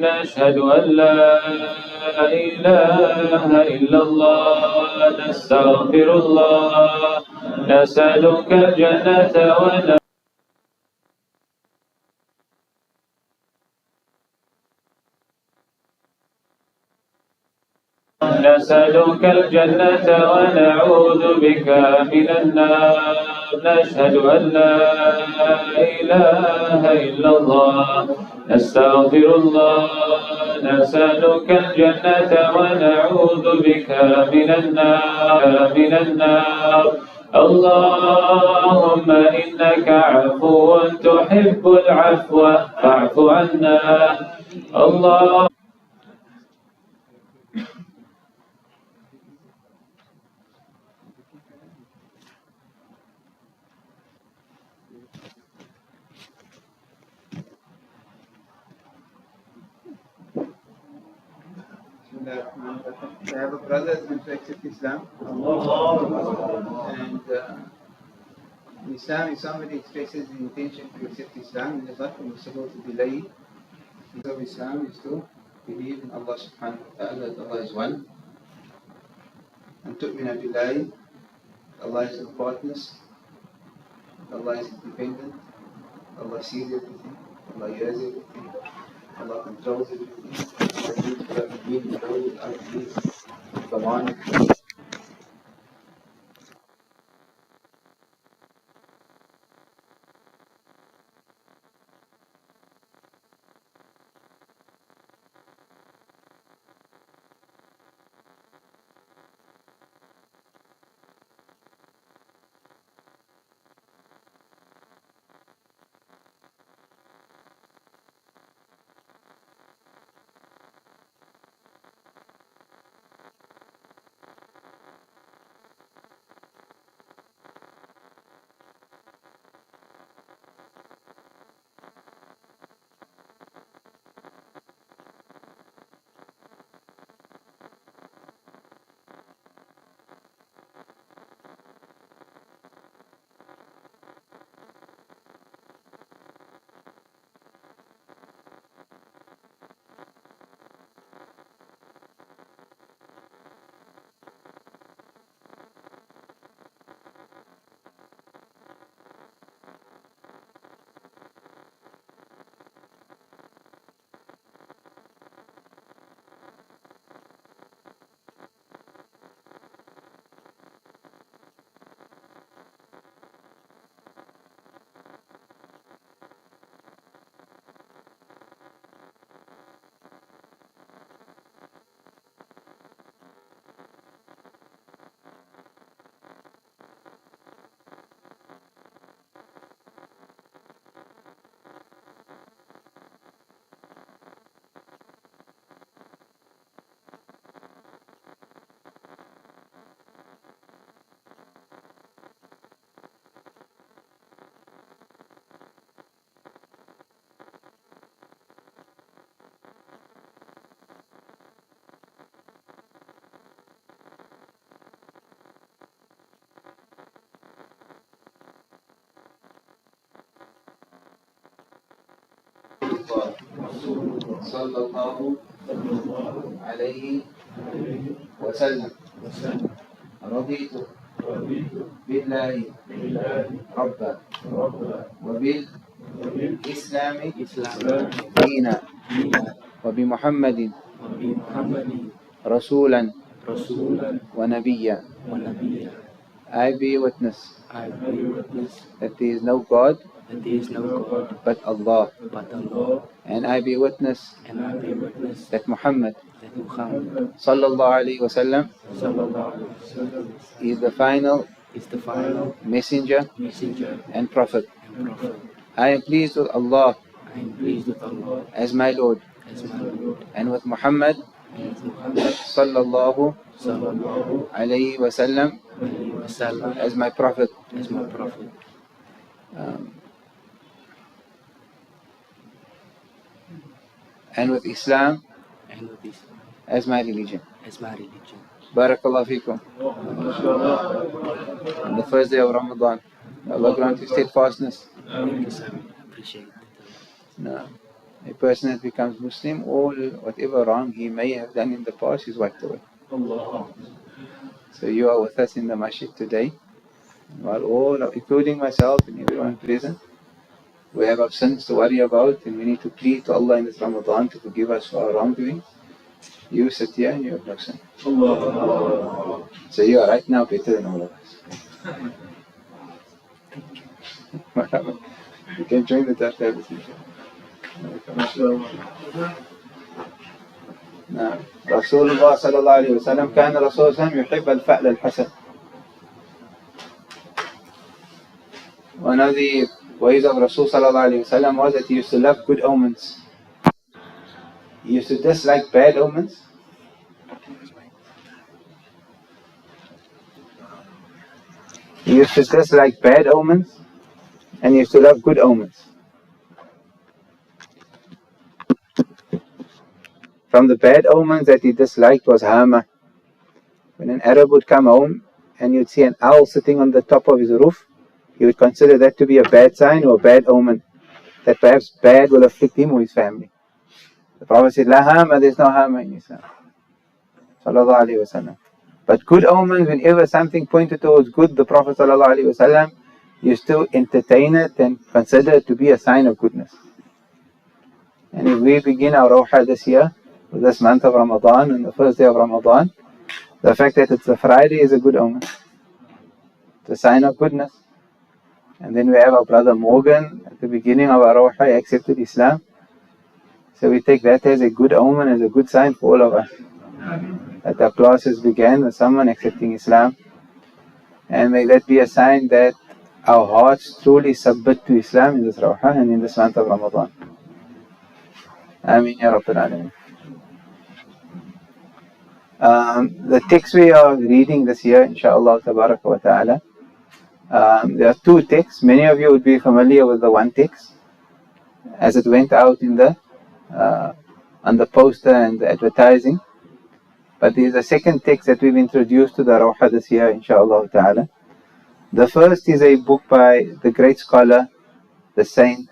نشهد أن لا إله إلا الله نستغفر الله نسألك الجنة نسألك الجنة ونعوذ بك من النار نشهد أن لا إله إلا الله نستغفر الله نسألك الجنة ونعوذ بك من النار اللهم إنك عفو تحب العفو فاعف عنا الله. I have a brother who's going to accept Islam. And Islam, if somebody expresses the intention to accept Islam, it is not permissible to delay. The of Islam is to believe in Allah subhanahu wa ta'ala, that Allah is one. And tu'mina billahi, Allah is no partners, Allah is independent, Allah sees everything, Allah hears everything, Allah controls everything. Come on. صلى الله عليه وسلم رضيت بالله ربا وبالإسلام دينا وبمحمد رسولا ونبيا. I bear witness that there is no God but Allah, and I bear witness that Muhammad sallallahu alaihi wasallam is the final messenger and prophet. I am pleased with Allah as my Lord, and with Muhammad sallallahu alaihi wasallam as my prophet. And with Islam as my religion. Barakallahu feekum. On the first day of Ramadan, Allah grant you steadfastness. Appreciate it. No. A person that becomes Muslim, all whatever wrong he may have done in the past is wiped away. So you are with us in the masjid today, while all, including myself and everyone present, we have our sins to worry about, and we need to plead to Allah in this Ramadan to forgive us for our wrongdoing. You sit here and you have no sin. So you are right now better than all of us. You can join the Daf Habit. نعم. رسول الله صلى الله عليه وسلم كان رسول الله يحب الفعل الحسن. One of the ways of Rasul sallallahu alayhi wa sallam was that he used to love good omens. He used to dislike bad omens. He used to dislike bad omens, and he used to love good omens. From the bad omens that he disliked was Hama. When an Arab would come home and you'd see an owl sitting on the top of his roof, he would consider that to be a bad sign or a bad omen, that perhaps bad will afflict him or his family. The Prophet said, La Hama, there's no Hama in Islam. Sallallahu alayhi wa sallam. But good omens, whenever something pointed towards good, the Prophet sallallahu alayhi wa sallam used to entertain it and consider it to be a sign of goodness. And if we begin our Rawha this year, this month of Ramadan, and the first day of Ramadan, the fact that it's a Friday is a good omen. It's a sign of goodness. And then we have our brother Morgan at the beginning of our Rawha, he accepted Islam. So we take that as a good omen, as a good sign for all of us. That our classes began with someone accepting Islam. And may that be a sign that our hearts truly submit to Islam in this Rawha and in this month of Ramadan. Ameen Ya Rabbil Alameen. The text we are reading this year, inshaAllah tabaraka wa ta'ala, there are two texts. Many of you would be familiar with the one text as it went out in the on the poster and the advertising. But there is a second text that we've introduced to the Rawha this year, inshaAllah ta'ala. The first is a book by the great scholar, the saint,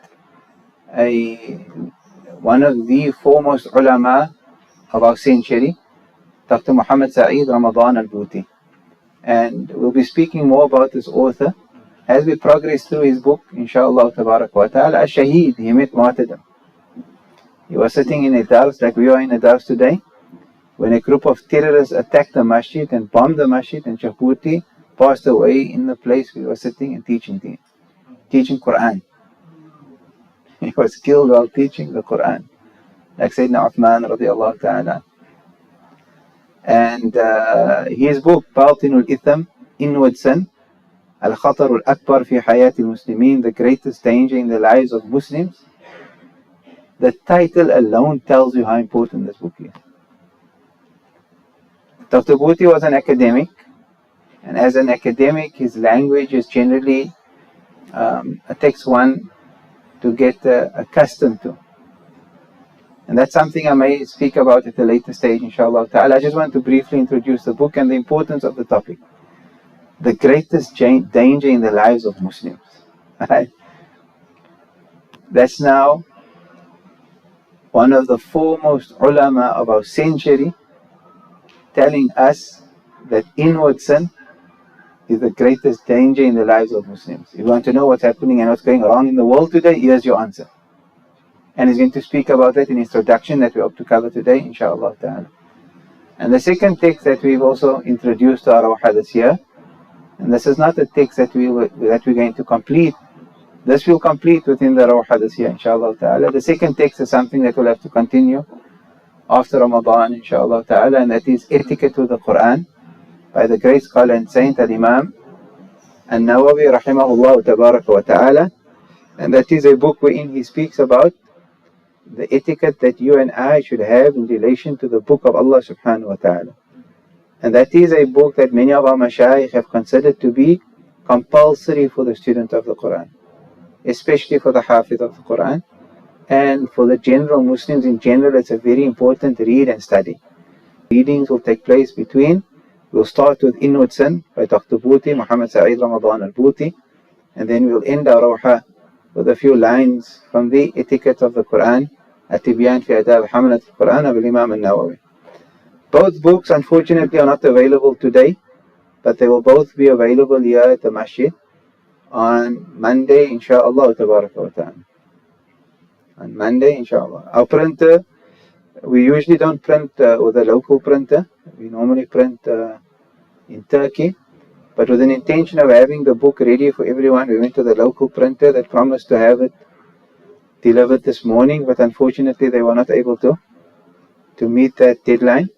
one of the foremost ulama of our century, Dr. Muhammad Saeed Ramadan al-Buti. And we'll be speaking more about this author as we progress through his book, inshaAllah tabarak wa ta'ala. Shaheed, he met martyrdom. He was sitting in a dars like we are in a dars today, when a group of terrorists attacked the masjid and bombed the masjid, and Shaykh Buti passed away in the place we were sitting and teaching Quran. He was killed while teaching the Quran, like Sayyidina Uthman radiallahu ta'ala. And his book, Batinul Itham, Inward Sin, Al-Khatar al-Akbar fi Hayat al-Muslimin, the greatest danger in the lives of Muslims. The title alone tells you how important this book is. Dr. Buti was an academic, and as an academic, his language is generally takes one to get accustomed to. And that's something I may speak about at a later stage, inshallah ta'ala. I just want to briefly introduce the book and the importance of the topic. The greatest danger in the lives of Muslims. Right? That's now one of the foremost ulama of our century telling us that inward sin is the greatest danger in the lives of Muslims. If you want to know what's happening and what's going wrong in the world today, here's your answer. And he's going to speak about that in introduction that we hope to cover today, inshaAllah ta'ala. And the second text that we've also introduced to our Rawha this year, and this is not a text that we're going to complete. This will complete within the Rawha this year, inshaAllah ta'ala. The second text is something that will have to continue after Ramadan, inshaAllah ta'ala, and that is Etiquette with the Quran by the great scholar and saint Al-Imam An-Nawawi rahimahullah tabaraka wa ta'ala. And that is a book wherein he speaks about the etiquette that you and I should have in relation to the book of Allah subhanahu wa ta'ala. And that is a book that many of our mashayikh have considered to be compulsory for the student of the Quran, especially for the hafiz of the Quran. And for the general Muslims in general, it's a very important read and study. Readings will take place we'll start with Inward Sin by Dr. Buti, Muhammad Saeed Ramadan al-Buti, and then we'll end our Rawha with a few lines from the etiquette of the Quran التبيان في آداب حملة القرآن بالإمام النووي. Both books unfortunately are not available today, but they will both be available here at the masjid on Monday, inshallah tabaraka wa ta'ala. On Monday, inshallah. Our printer, we usually don't print with a local printer. We normally print in Turkey. But with an intention of having the book ready for everyone, we went to the local printer that promised to have it delivered this morning, but unfortunately they were not able to meet that deadline.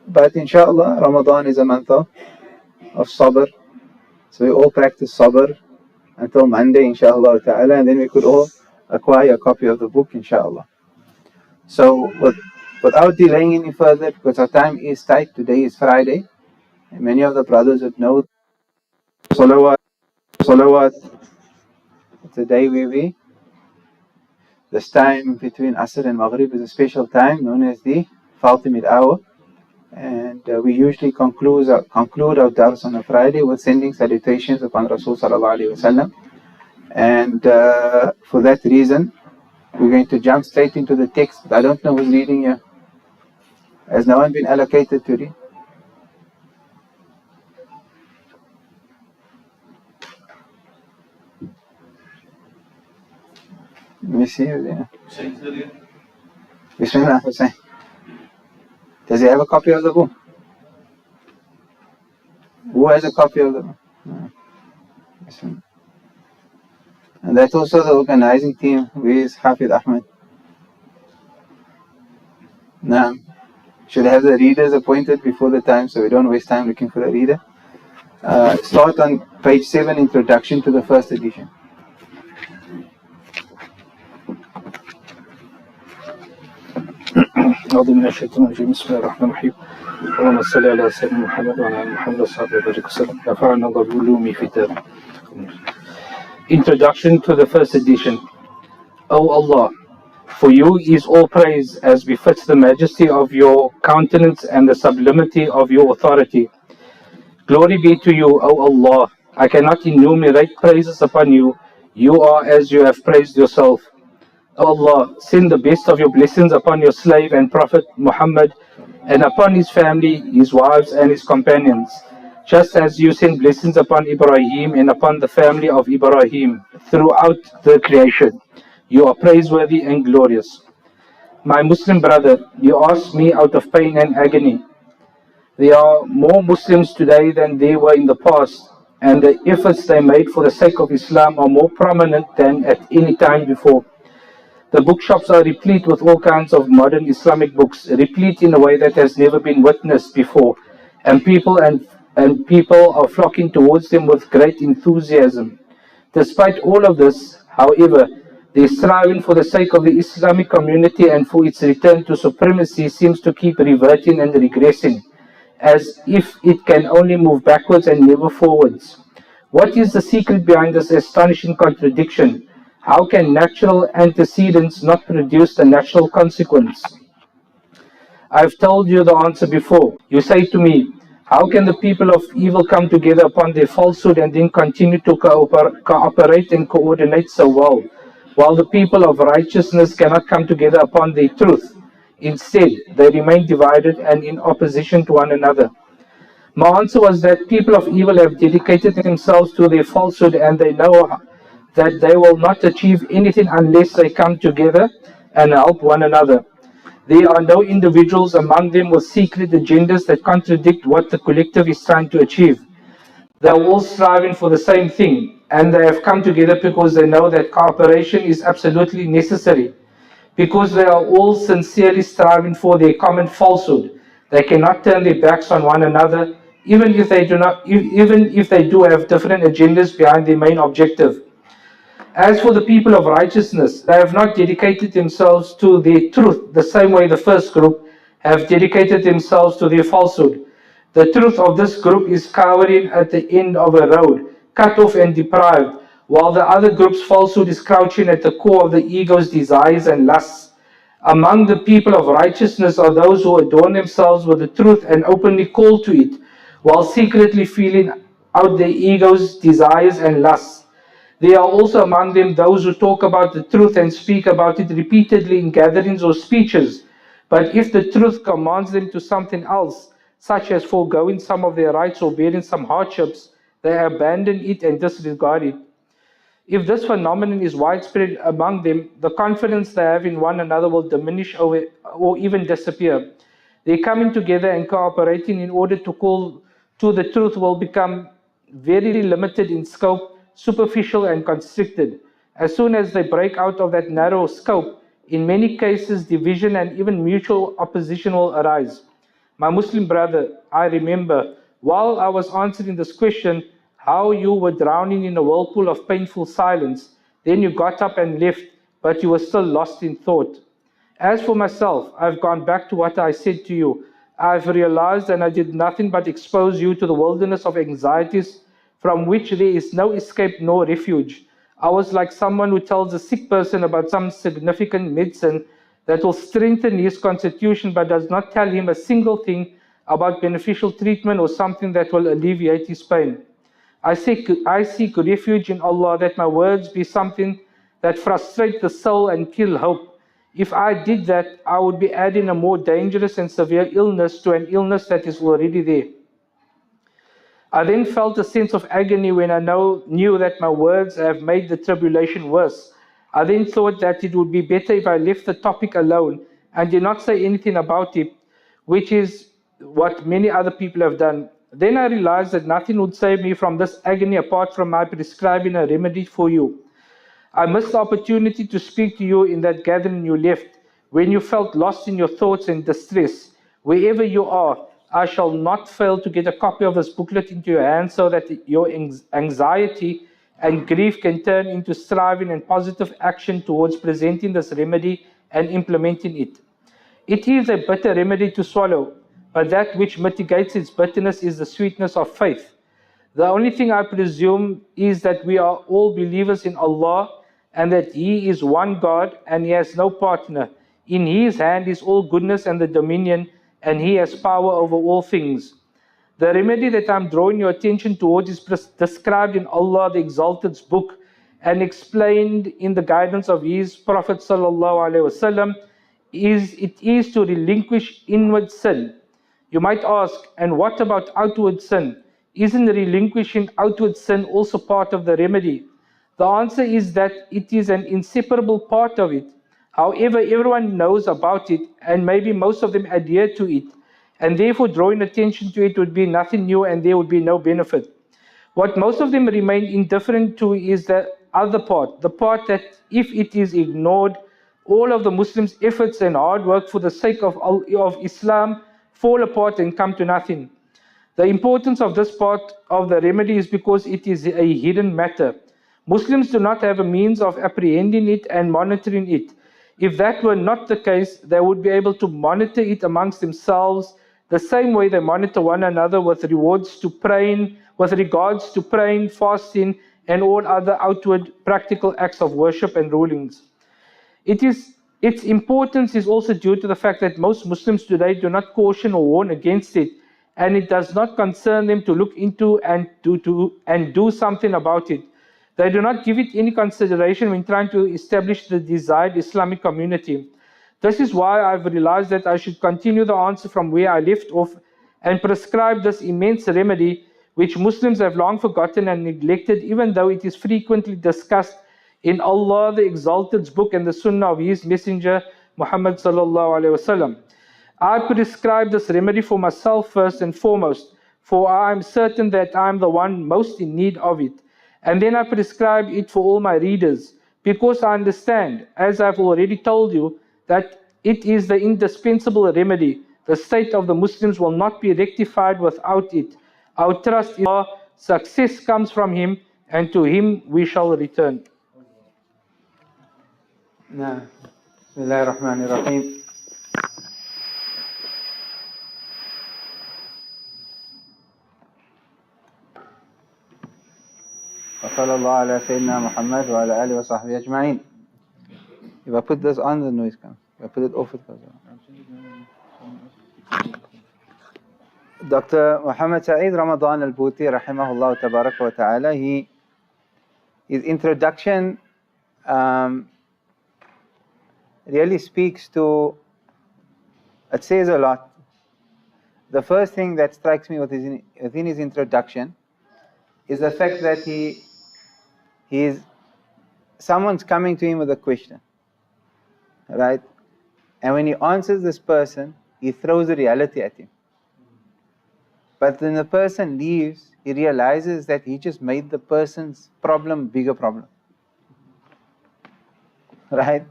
But inshallah, Ramadan is a month of sabr. So we all practice sabr until Monday, inshallah ta'ala, and then we could all acquire a copy of the book, inshallah. So without delaying any further, because our time is tight, today is Friday, and many of the brothers would know salawat, today this time between Asr and Maghrib is a special time known as the Fatimid hour. And we usually conclude our dars on a Friday with sending salutations upon Rasul sallallahu alaihi wasallam. And for that reason, we're going to jump straight into the text. But I don't know who's reading here. Has no one been allocated to read? Let me see. Bismillah, Hussein. Does he have a copy of the book? Who has a copy of the book? No. And that's also the organizing team. Where is Hafid Ahmed? Now, should have the readers appointed before the time so we don't waste time looking for the reader. Start on page 7, introduction to the first edition. أعوذ من الشيطان الرجيم بسم الله الرحمن الرحيم اللهم صل على سيدنا محمد وعلى آل محمد وصحبه وسلم نفعنا الله بعلومه في الدارين. Introduction to the first edition. O Allah, for you is all praise as befits the majesty of your countenance and the sublimity of your authority. Glory be to you, O Allah. I cannot enumerate praises upon you. You are as you have praised yourself. O Allah, send the best of your blessings upon your slave and Prophet Muhammad and upon his family, his wives and his companions, just as you send blessings upon Ibrahim and upon the family of Ibrahim throughout the creation. You are praiseworthy and glorious. My Muslim brother, you ask me out of pain and agony. There are more Muslims today than there were in the past, and the efforts they made for the sake of Islam are more prominent than at any time before. The bookshops are replete with all kinds of modern Islamic books, replete in a way that has never been witnessed before, and people are flocking towards them with great enthusiasm. Despite all of this, however, the striving for the sake of the Islamic community and for its return to supremacy seems to keep reverting and regressing, as if it can only move backwards and never forwards. What is the secret behind this astonishing contradiction? How can natural antecedents not produce the natural consequence? I've told you the answer before. You say to me, how can the people of evil come together upon their falsehood and then continue to cooperate and coordinate so well, while the people of righteousness cannot come together upon their truth? Instead, they remain divided and in opposition to one another. My answer was that people of evil have dedicated themselves to their falsehood, and they know that they will not achieve anything unless they come together and help one another. There are no individuals among them with secret agendas that contradict what the collective is trying to achieve. They are all striving for the same thing, and they have come together because they know that cooperation is absolutely necessary. Because they are all sincerely striving for their common falsehood, they cannot turn their backs on one another, even if they do have different agendas behind their main objective. As for the people of righteousness, they have not dedicated themselves to their truth the same way the first group have dedicated themselves to their falsehood. The truth of this group is cowering at the end of a road, cut off and deprived, while the other group's falsehood is crouching at the core of the ego's desires and lusts. Among the people of righteousness are those who adorn themselves with the truth and openly call to it, while secretly feeling out their ego's desires and lusts. There are also among them those who talk about the truth and speak about it repeatedly in gatherings or speeches. But if the truth commands them to something else, such as foregoing some of their rights or bearing some hardships, they abandon it and disregard it. If this phenomenon is widespread among them, the confidence they have in one another will diminish or even disappear. Their coming together and cooperating in order to call to the truth will become very limited in scope, superficial and constricted. As soon as they break out of that narrow scope, in many cases division and even mutual opposition will arise. My Muslim brother, I remember while I was answering this question, how you were drowning in a whirlpool of painful silence. Then you got up and left, but you were still lost in thought. As for myself, I've gone back to what I said to you. I've realized and I did nothing but expose you to the wilderness of anxieties from which there is no escape nor refuge. I was like someone who tells a sick person about some significant medicine that will strengthen his constitution but does not tell him a single thing about beneficial treatment or something that will alleviate his pain. I seek refuge in Allah that my words be something that frustrate the soul and kill hope. If I did that, I would be adding a more dangerous and severe illness to an illness that is already there. I then felt a sense of agony when I knew that my words have made the tribulation worse. I then thought that it would be better if I left the topic alone and did not say anything about it, which is what many other people have done. Then I realized that nothing would save me from this agony apart from my prescribing a remedy for you. I missed the opportunity to speak to you in that gathering you left, when you felt lost in your thoughts and distress. Wherever you are, I shall not fail to get a copy of this booklet into your hands so that your anxiety and grief can turn into striving and positive action towards presenting this remedy and implementing it. It is a bitter remedy to swallow, but that which mitigates its bitterness is the sweetness of faith. The only thing I presume is that we are all believers in Allah and that He is one God and He has no partner. In His hand is all goodness and the dominion, and He has power over all things. The remedy that I'm drawing your attention towards is described in Allah the Exalted's book and explained in the guidance of His Prophet ﷺ. It is to relinquish inward sin. You might ask, and what about outward sin? Isn't relinquishing outward sin also part of the remedy? The answer is that it is an inseparable part of it. However, everyone knows about it, and maybe most of them adhere to it, and therefore drawing attention to it would be nothing new and there would be no benefit. What most of them remain indifferent to is the other part, the part that if it is ignored, all of the Muslims' efforts and hard work for the sake of Islam fall apart and come to nothing. The importance of this part of the remedy is because it is a hidden matter. Muslims do not have a means of apprehending it and monitoring it. If that were not the case, they would be able to monitor it amongst themselves the same way they monitor one another with regards to praying, fasting, and all other outward practical acts of worship and rulings. Its importance is also due to the fact that most Muslims today do not caution or warn against it, and it does not concern them to look into and do something about it. They do not give it any consideration when trying to establish the desired Islamic community. This is why I've realized that I should continue the answer from where I left off and prescribe this immense remedy which Muslims have long forgotten and neglected, even though it is frequently discussed in Allah the Exalted's book and the Sunnah of His Messenger Muhammad sallallahu alaihi wasallam. I prescribe this remedy for myself first and foremost, for I am certain that I am the one most in need of it. And then I prescribe it for all my readers, because I understand, as I've already told you, that it is the indispensable remedy. The state of the Muslims will not be rectified without it. Our trust in Allah, success comes from Him, and to Him we shall return. نعم بسم الله الرحمن الرحيم وصلى الله على سيدنا محمد وعلى آله وصحبه أجمعين. If I put this on, the noise comes. If I put it off, it goes on. Dr. Muhammad Saeed Ramadan al-Buti rahimahullah tabaraka wa ta'ala, he his introduction really speaks to, it says a lot. The first thing that strikes me within his introduction is the fact that someone's coming to him with a question, right? And when he answers this person, he throws a reality at him. But when the person leaves, he realizes that he just made the person's problem a bigger problem, right?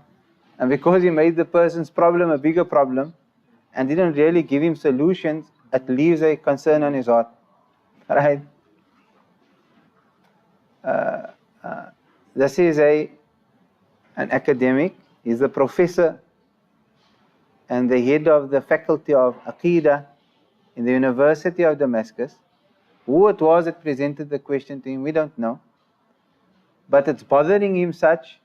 And because he made the person's problem a bigger problem and didn't really give him solutions, it leaves a concern on his heart, right? This is an academic. He's a professor and the head of the faculty of Aqidah in the University of Damascus. Who it was that presented the question to him, we don't know. But it's bothering him such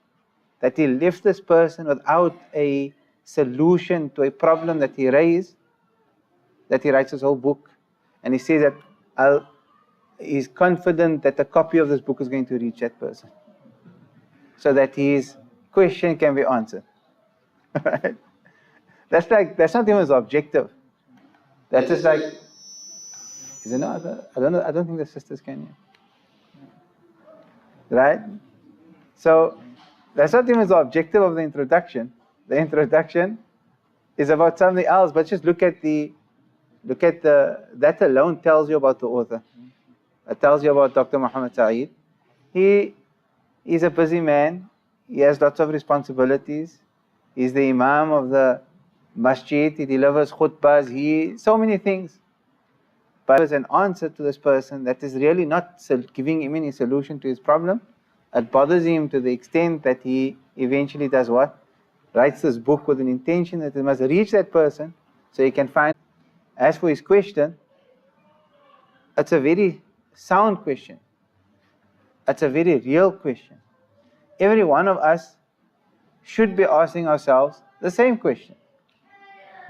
that he left this person without a solution to a problem that he raised, that he writes his whole book. And he says that he's confident that a copy of this book is going to reach that person, so that his question can be answered. Right? That's not even his objective. That's just like, is it not? I don't think the sisters can hear. Right? So that's not even the objective of the introduction. The introduction is about something else, but just look at that alone tells you about the author. It tells you about Dr. Muhammad Saeed. He's a busy man. He has lots of responsibilities. He's the imam of the masjid. He delivers khutbahs. So many things. But as an answer to this person that is really not giving him any solution to his problem, it bothers him to the extent that he eventually does what? Writes this book with an intention that it must reach that person so he can find. As for his question, it's a very sound question. It's a very real question. Every one of us should be asking ourselves the same question.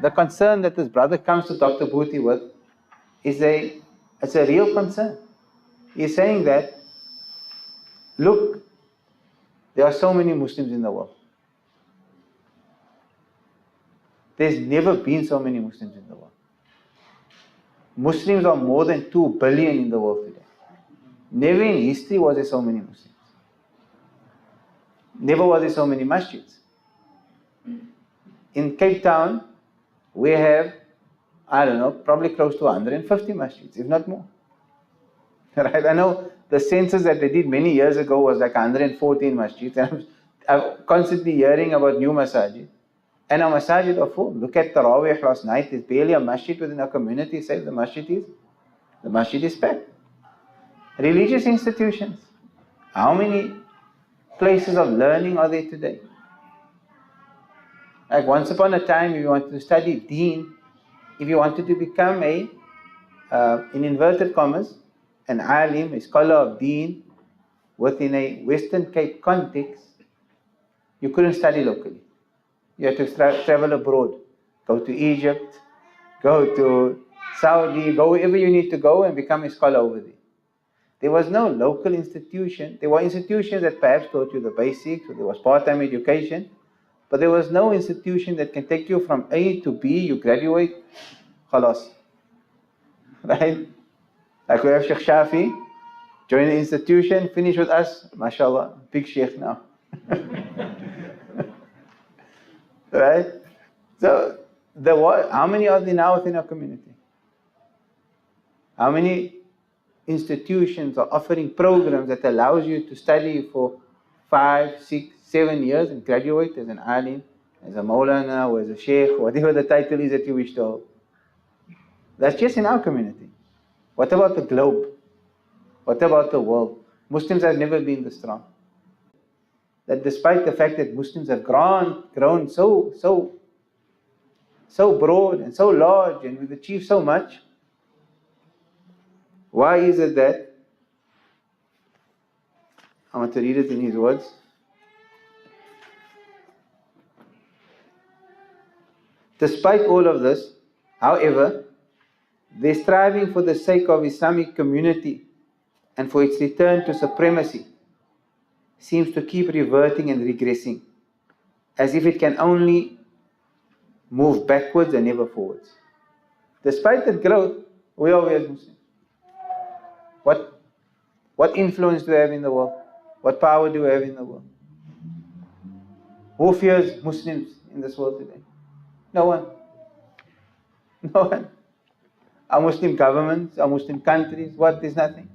The concern that this brother comes to Dr. Buti with it's a real concern. He's saying that, look, there are so many Muslims in the world. There's never been so many Muslims in the world. Muslims are more than 2 billion in the world today. Never in history was there so many Muslims. Never was there so many masjids. In Cape Town, we have, I don't know, probably close to 150 masjids, if not more. Right? I know the census that they did many years ago was like 114 masjids, and I'm constantly hearing about new masajid. And our masajid are full. Look at the Rawha last night. There's barely a masjid within our community. Say the masjid is packed. Religious institutions. How many places of learning are there today? Like once upon a time, if you wanted to study deen, if you wanted to become in inverted commas, an alim, a scholar of deen, within a Western Cape context, you couldn't study locally. You had to travel abroad, go to Egypt, go to Saudi, go wherever you need to go and become a scholar over there. There was no local institution. There were institutions that perhaps taught you the basics, or there was part-time education, but there was no institution that can take you from A to B, you graduate, khalas. Right? Like we have Shaykh Shafi, join the institution, finish with us, mashallah, big Shaykh now. Right? So, how many are there now within our community? How many institutions are offering programs that allows you to study for 5, 6, 7 years and graduate as an alim, as a maulana, or as a sheikh, whatever the title is that you wish to hold? That's just in our community. What about the globe? What about the world? Muslims have never been this strong. That despite the fact that Muslims have grown so broad and so large, and we've achieved so much, why is it that, I want to read it in his words. Despite all of this, however, they're striving for the sake of Islamic community and for its return to supremacy. seems to keep reverting and regressing, as if it can only move backwards and never forwards. Despite that growth, we are as Muslims. What influence do we have in the world? What power do we have in the world? Who fears Muslims in this world today? No one. No one. Our Muslim governments, our Muslim countries, what? There's nothing.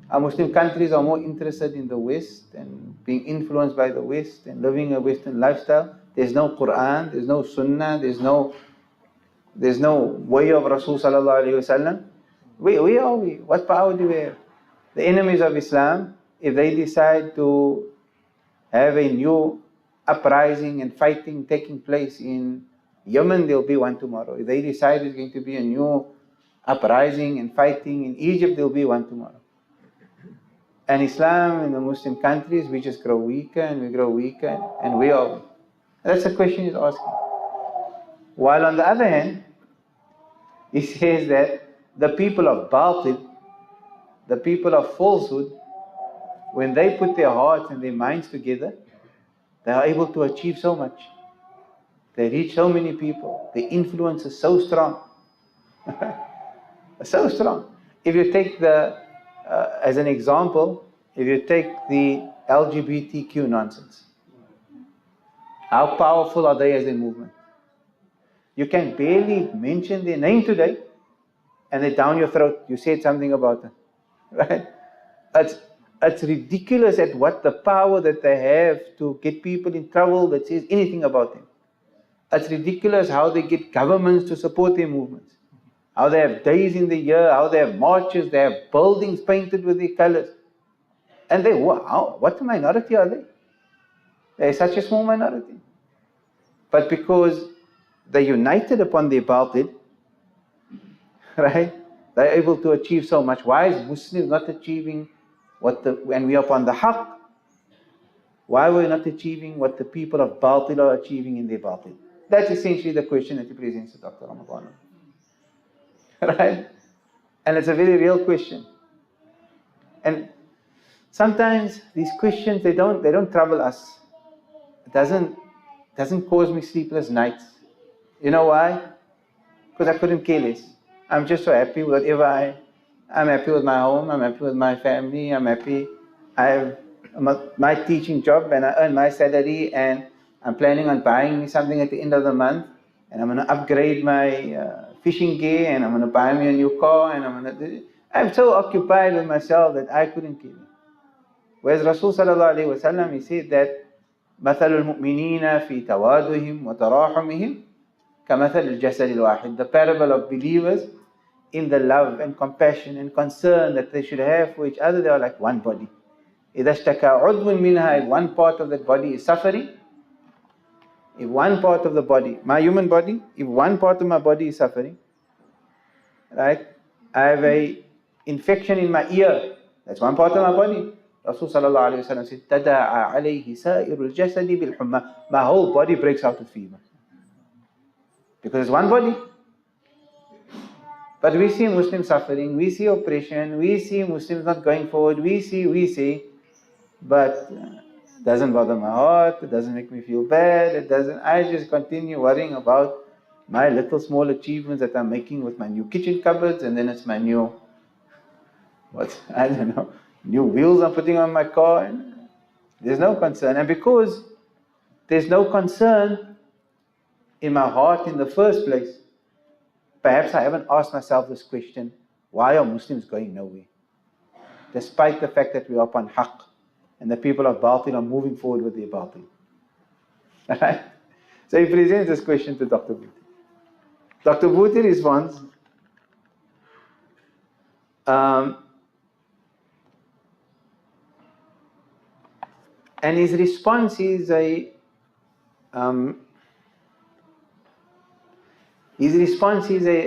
Our Muslim countries are more interested in the West and being influenced by the West and living a Western lifestyle. There's no Quran, there's no Sunnah, there's no way of Rasul sallallahu alayhi wasallam. We are we? What power do we have? The enemies of Islam, if they decide to have a new uprising and fighting taking place in Yemen, there'll be one tomorrow. If they decide there's going to be a new uprising and fighting in Egypt, there'll be one tomorrow. And Islam in the Muslim countries, we just grow weaker and we grow weaker, and we are. That's the question he's asking. While on the other hand, he says that the people of batil, the people of falsehood, when they put their hearts and their minds together, they are able to achieve so much. They reach so many people. The influence is so strong. So strong. If you take as an example, if you take the LGBTQ nonsense, how powerful are they as a movement? You can barely mention their name today, and they're down your throat. You said something about them, right? It's ridiculous at what the power that they have to get people in trouble that says anything about them. It's ridiculous how they get governments to support their movements. How they have days in the year, how they have marches, they have buildings painted with their colors. And what a minority are they? They're such a small minority. But because they united upon their batil, right? They're able to achieve so much. Why is Muslims not achieving when we are upon the haqq? Why are we not achieving what the people of batil are achieving in their batil? That's essentially the question that he presents to Dr. Ramadan. Right? And it's a very real question. And sometimes these questions, they don't trouble us. It doesn't cause me sleepless nights. You know why? Because I couldn't care less. I'm just so happy with whatever I'm happy with my home, I'm happy with my family, I'm happy. I have my teaching job and I earn my salary, and I'm planning on buying me something at the end of the month, and I'm going to upgrade my fishing gear, and I'm going to buy me a new car, and I'm so occupied with myself that I couldn't care. Whereas Rasul sallallahu alayhi wa sallam, he said that مثل المؤمنين في توادهم وتراحمهم كمثل الجسد الواحد. The parable of believers in the love and compassion and concern that they should have for each other, they are like one body. إذا اشتكى عضو منها, if one part of that body is suffering, if one part of the body, my human body, if one part of my body is suffering, right? I have a infection in my ear, that's one part of my body. Rasul sallallahu alayhi wa sallam said, تَدَاعَ عَلَيْهِ سَائِرُ الْجَسَدِ بِالْحُمَّةِ. My whole body breaks out with fever. Because it's one body. But we see Muslims suffering, we see oppression, we see Muslims not going forward, we see, but it doesn't bother my heart, it doesn't make me feel bad, I just continue worrying about my little small achievements that I'm making with my new kitchen cupboards, and then it's my new, new wheels I'm putting on my car, and there's no concern. And because there's no concern in my heart in the first place, perhaps I haven't asked myself this question, why are Muslims going nowhere? Despite the fact that we are upon haqq, and the people of batil are moving forward with their batil. Right? So he presents this question to Dr. Buti. Dr. Buti responds, and his response is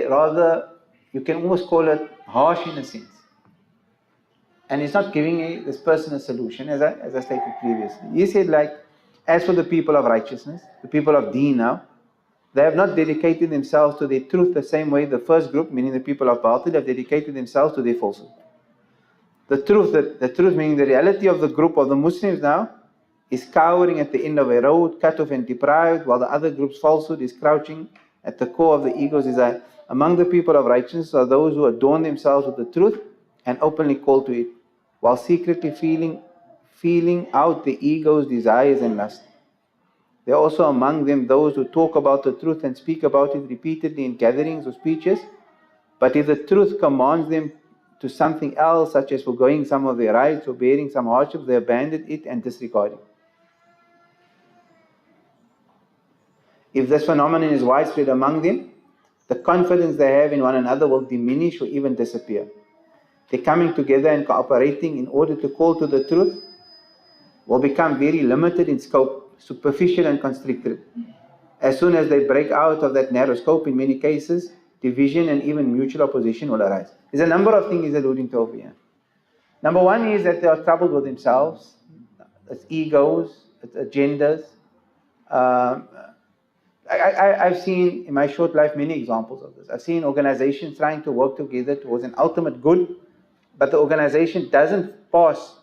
rather, you can almost call it harsh in a sense. And he's not giving this person a solution, as I stated previously. He said, as for the people of righteousness, the people of deen now, they have not dedicated themselves to their truth the same way the first group, meaning the people of batil, have dedicated themselves to their falsehood. The truth meaning the reality of the group of the Muslims now is cowering at the end of a road, cut off and deprived, while the other group's falsehood is crouching at the core of the ego's desire. Among the people of righteousness are those who adorn themselves with the truth and openly call to it, while secretly feeling out the ego's desires and lust. There are also among them those who talk about the truth and speak about it repeatedly in gatherings or speeches, but if the truth commands them to something else, such as forgoing some of their rights or bearing some hardships, they abandon it and disregard it. If this phenomenon is widespread among them, the confidence they have in one another will diminish or even disappear. Their coming together and cooperating in order to call to the truth will become very limited in scope, superficial and constricted. As soon as they break out of that narrow scope, in many cases, division and even mutual opposition will arise. There's a number of things he's alluding to over here. Number one is that they are troubled with themselves. It's egos, it's agendas. I've seen in my short life many examples of this. I've seen organizations trying to work together towards an ultimate good, but the organization doesn't pass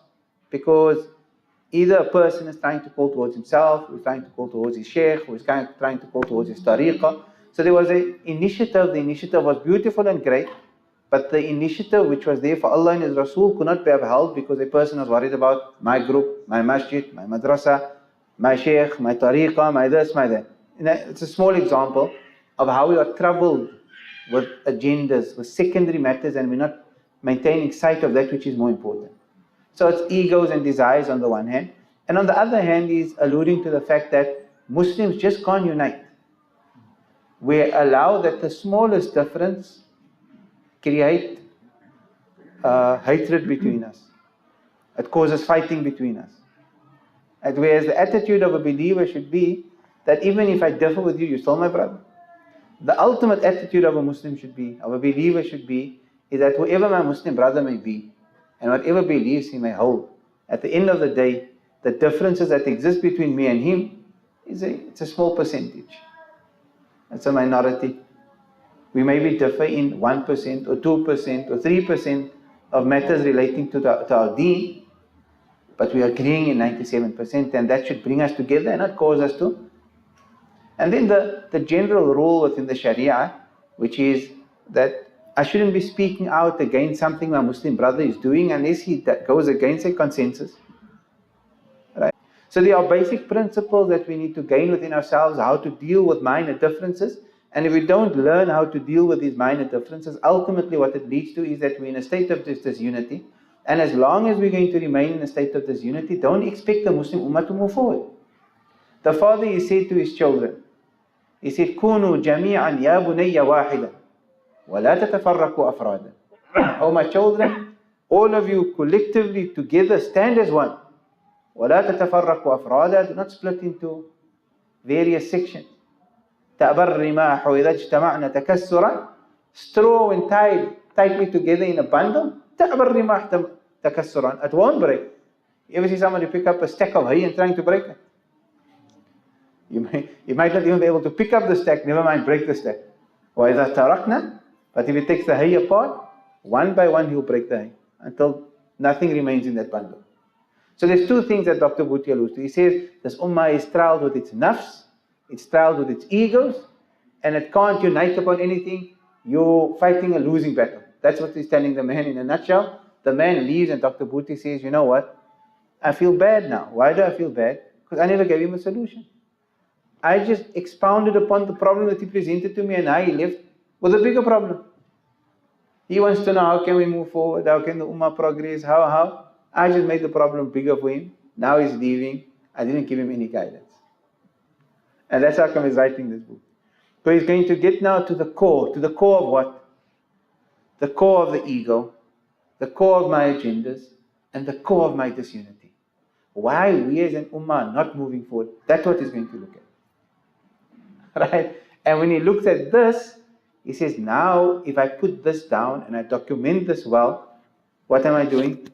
because either a person is trying to call towards himself, or is trying to call towards his Shaykh, or is trying to call towards his tariqah. So there was an initiative. The initiative was beautiful and great, but the initiative which was there for Allah and His Rasul could not be upheld because a person was worried about my group, my masjid, my madrasa, my Shaykh, my tariqah, my this, my that. It's a small example of how we are troubled with agendas, with secondary matters, and we're not maintaining sight of that which is more important. So it's egos and desires on the one hand, and on the other hand he's alluding to the fact that Muslims just can't unite. We allow that the smallest difference create hatred between us. It causes fighting between us. And whereas the attitude of a believer should be that even if I differ with you, you're still my brother. The ultimate attitude of a Muslim should be, of a believer should be, is that whoever my Muslim brother may be, and whatever beliefs he may hold, at the end of the day, the differences that exist between me and him, it's a small percentage. It's a minority. We maybe differ in 1% or 2% or 3% of matters relating to our deen, but we are agreeing in 97%, and that should bring us together and not cause us to. And then the general rule within the Sharia, which is that I shouldn't be speaking out against something my Muslim brother is doing unless he goes against a consensus. Right? So there are basic principles that we need to gain within ourselves, how to deal with minor differences. And if we don't learn how to deal with these minor differences, ultimately what it leads to is that we're in a state of disunity. And as long as we're going to remain in a state of disunity, don't expect the Muslim Ummah to move forward. The father, he said to his children, he said, كونوا جميعا يا بني واحدا ولا تتفرقوا أفرادا. Oh my children, all of you collectively together stand as one. ولا تتفرقوا أفرادا. Do not split into various sections. تأبر الرماح وإذا اجتمعنا تكسرا. Straw when tied tightly together in a bundle. تأبر الرماح تكسرا. It won't break. You ever see somebody pick up a stack of hay and trying to break it? You might not even be able to pick up the stack, never mind break the stack. وَإِذَا تَرَكْنَا. But if he takes the hay apart, one by one he will break the hay until nothing remains in that bundle. So there's two things that Dr. Buti alludes to. He says this ummah is trialed with its nafs, it's trialed with its egos, and it can't unite upon anything. You're fighting a losing battle. That's what he's telling the man in a nutshell. The man leaves and Dr. Buti says, you know what? I feel bad now. Why do I feel bad? Because I never gave him a solution. I just expounded upon the problem that he presented to me, and I left with a bigger problem. He wants to know how can we move forward, how can the ummah progress, how. I just made the problem bigger for him. Now he's leaving. I didn't give him any guidance. And that's how come he's writing this book. So he's going to get now to the core of what? The core of the ego, the core of my agendas, and the core of my disunity. Why we as an ummah are not moving forward, that's what he's going to look at. Right? And when he looks at this, he says, now if I put this down and I document this well, what am I doing?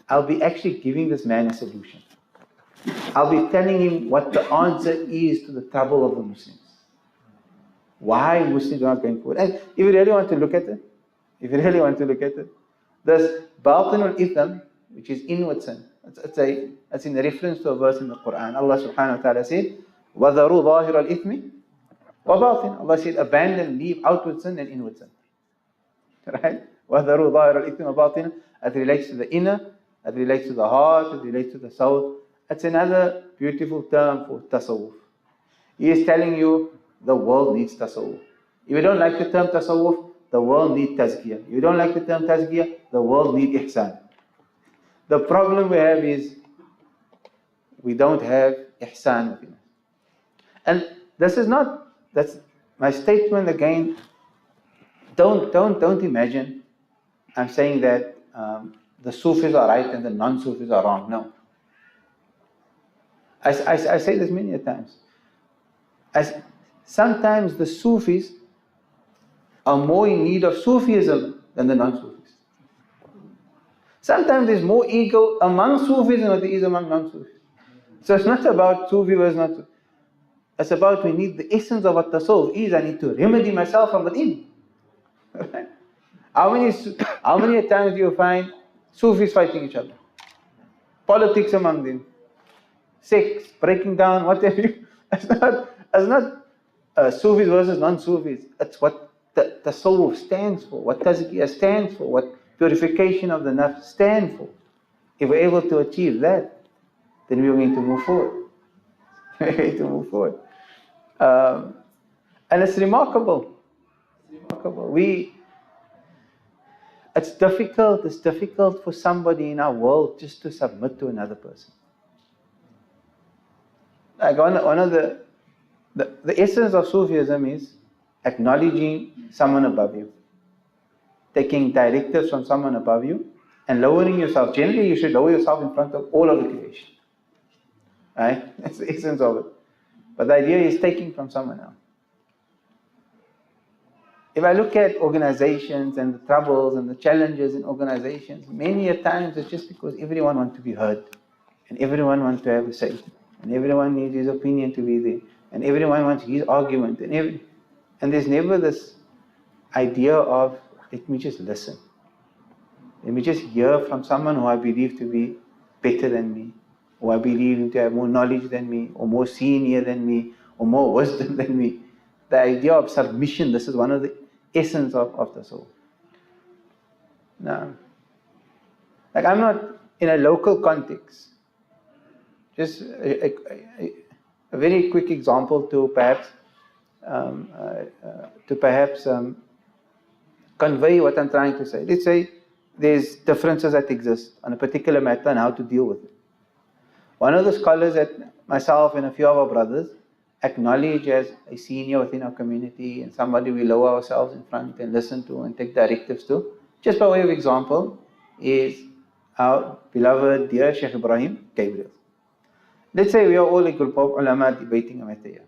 I'll be actually giving this man a solution. I'll be telling him what the answer is to the trouble of the Muslims. Why Muslims are not going forward. And if you really want to look at it, This batinul itham, which is inward sin, it's in reference to a verse in the Quran. Allah subhanahu wa ta'ala said, وَذَرُوا ظَاهِرَ الْإِثْمِ وَبَاطِنَ. Allah said, abandon, leave outward sin and inward sin. Right? وَذَرُوا ظَاهِرَ الْإِثْمِ وَبَاطِنَ. It relates to the inner, it relates to the heart, it relates to the soul. It's another beautiful term for tasawwuf. He is telling you the world needs tasawwuf. If you don't like the term tasawwuf, the world needs tazkiyah. If you don't like the term tazkiyah, the world needs ihsan. The problem we have is we don't have ihsan within us. And this is not, that's my statement again. Don't imagine I'm saying that the Sufis are right and the non-Sufis are wrong. No. I say this many times. Sometimes the Sufis are more in need of Sufism than the non-Sufis. Sometimes there's more ego among Sufis than there is among non-Sufis. So it's not about Sufi versus not Sufi. It's about we need the essence of what tasawwuf is. I need to remedy myself from within. Right? How many times do you find Sufis fighting each other? Politics among them. Sex, breaking down, whatever. It's not Sufis versus non-Sufis. It's what the tasawwuf stands for, what tazkiyah stands for, what purification of the nafs stands for. If we're able to achieve that, then we're going to move forward. We're going to move forward. And it's remarkable. It's difficult for somebody in our world just to submit to another person. Like one of the essence of Sufism is acknowledging someone above you, taking directives from someone above you, and lowering yourself. Generally, you should lower yourself in front of all of the creation. Right? That's the essence of it. But the idea is taking from someone else. If I look at organizations and the troubles and the challenges in organizations, many a times it's just because everyone wants to be heard, and everyone wants to have a say, and everyone needs his opinion to be there, and everyone wants his argument, and there's never this idea of, let me just listen. Let me just hear from someone who I believe to be better than me, or I believe him to have more knowledge than me, or more senior than me, or more wisdom than me. The idea of submission, this is one of the essence of the soul. Now, like I'm not in a local context. Just a very quick example to perhaps convey what I'm trying to say. Let's say there's differences that exist on a particular matter and how to deal with it. One of the scholars that myself and a few of our brothers acknowledge as a senior within our community and somebody we lower ourselves in front and listen to and take directives to, just by way of example, is our beloved dear Shaykh Ibrahim Gabriel. Let's say we are all a group of ulama debating a matter here.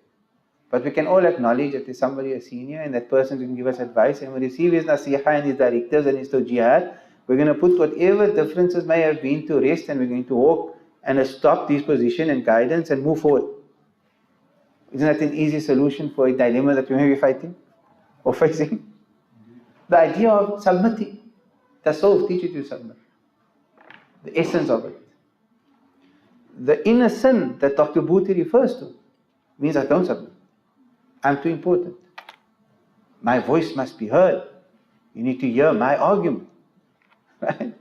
But we can all acknowledge that there's somebody a senior and that person can give us advice, and we receive his nasiha and his directives and his tawjihat. We're going to put whatever differences may have been to rest, and we're going to walk and adopt his position and guidance and move forward. Isn't that an easy solution for a dilemma that we may be fighting or facing? The idea of submitting. Tasawwuf teaches you to submit. The essence of it. The inner sin that Dr. Buti refers to means I don't submit. I'm too important. My voice must be heard. You need to hear my argument. Right?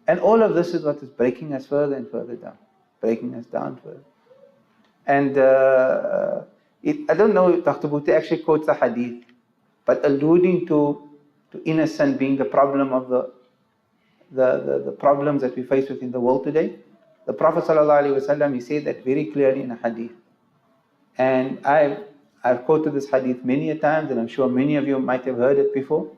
And all of this is what is breaking us further and further down. Breaking us down further. And I don't know if Dr. Buti actually quotes the hadith, but alluding to inner sin being the problem of the problems that we face within the world today. The Prophet ﷺ, he said that very clearly in a hadith. And I've quoted this hadith many a times, and I'm sure many of you might have heard it before.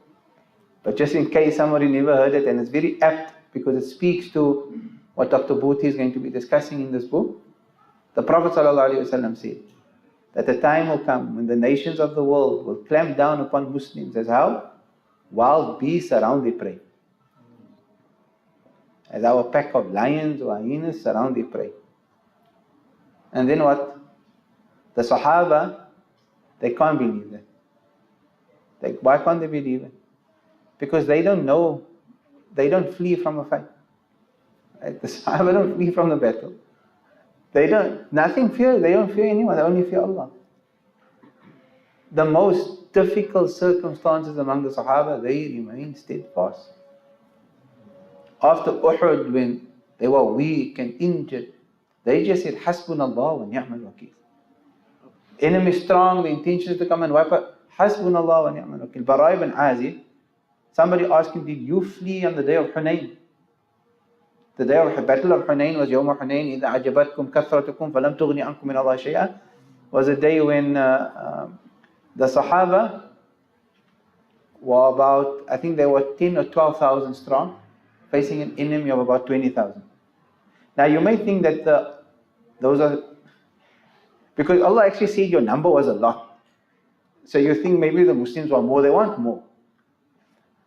But just in case somebody never heard it, and it's very apt because it speaks to what Dr. Buti is going to be discussing in this book. The Prophet ﷺ said that the time will come when the nations of the world will clamp down upon Muslims as how? Wild beasts surround their prey. As our pack of lions or hyenas surround their prey. And then what? The Sahaba, they can't believe that. Why can't they believe it? Because they don't know they don't flee from a fight. Right? The Sahaba don't flee from the battle. They don't, nothing fear, they don't fear anyone, they only fear Allah. The most difficult circumstances among the Sahaba, they remain steadfast. After Uhud, when they were weak and injured, they just said, Hasbunallah wa ni'mal wakil. Enemy strong, the intention is to come and wipe out. Hasbunallah wa ni'mal wakil. Bara ibn Azib, somebody asked him, did you flee on the day of Hunayn? The day of the battle of Hunayn was Yawm Hunayn, إِذَا عَجَبَتْكُمْ كَثْرَتُكُمْ فَلَمْ تُغْنِ عَنْكُمْ مِنَ اللَّهِ شَيْئًا. Was a day when the Sahaba were about, I think they were 10 or 12,000 strong, facing an enemy of about 20,000. Now you may think that those are, because Allah actually said your number was a lot. So you think maybe the Muslims were more, they want more.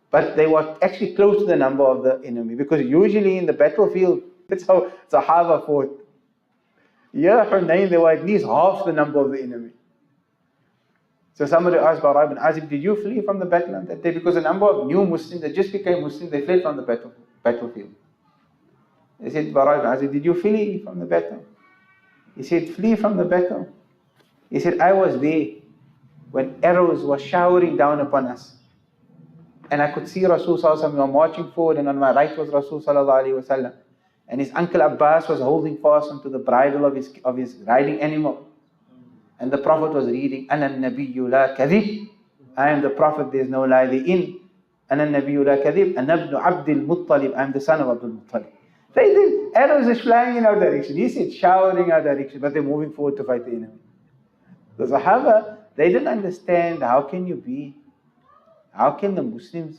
But they were actually close to the number of the enemy, because usually in the battlefield, that's how Sahaba fought. Yeah, Hunayn, they were at least half the number of the enemy. So somebody asked Bara ibn Azib, did you flee from the battle on that day? Because a number of new Muslims that just became Muslims, they fled from the battlefield. They said, Bara ibn Azib, did you flee from the battle? He said, flee from the battle. He said, I was there when arrows were showering down upon us. And I could see Rasul sallallahu alaihi wasallam, we were marching forward, and on my right was Rasul sallallahu alaihi wasallam. And his uncle Abbas was holding fast onto the bridle of his riding animal. And the Prophet was reading, Ana nabiyyu la kadhib. I am the Prophet, there is no lie therein. Ana nabiyyu la kadhib. Ana ibn Abdul Muttalib. I am the son of Abdul Muttalib. They did. Arrows are flying in our direction. He said, showering our direction, but they're moving forward to fight the enemy. The Sahaba, they didn't understand how can the Muslims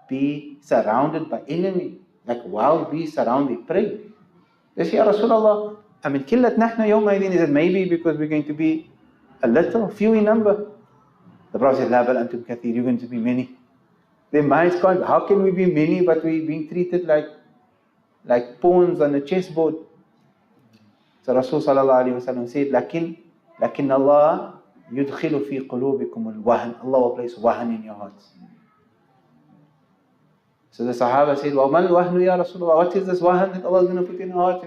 be surrounded by enemy? Like wild beasts surrounded prey. They say, Ya Rasulullah, I mean, killat nahnu yawmaydin, is it maybe because we're going to be a little, few in number? The Prophet said, La bal antum kathir, you're going to be many. Their minds can't, how can we be many but we're being treated like pawns on a chessboard? So Rasul sallallahu alayhi wa sallam said, Lakin Allah yudkhilu fi qulubikum al-wahn. Allah will place wahn in your hearts. So the Sahaba said, Wa mal wahnu ya Rasulullah, what is this wahn that Allah is going to put in your heart?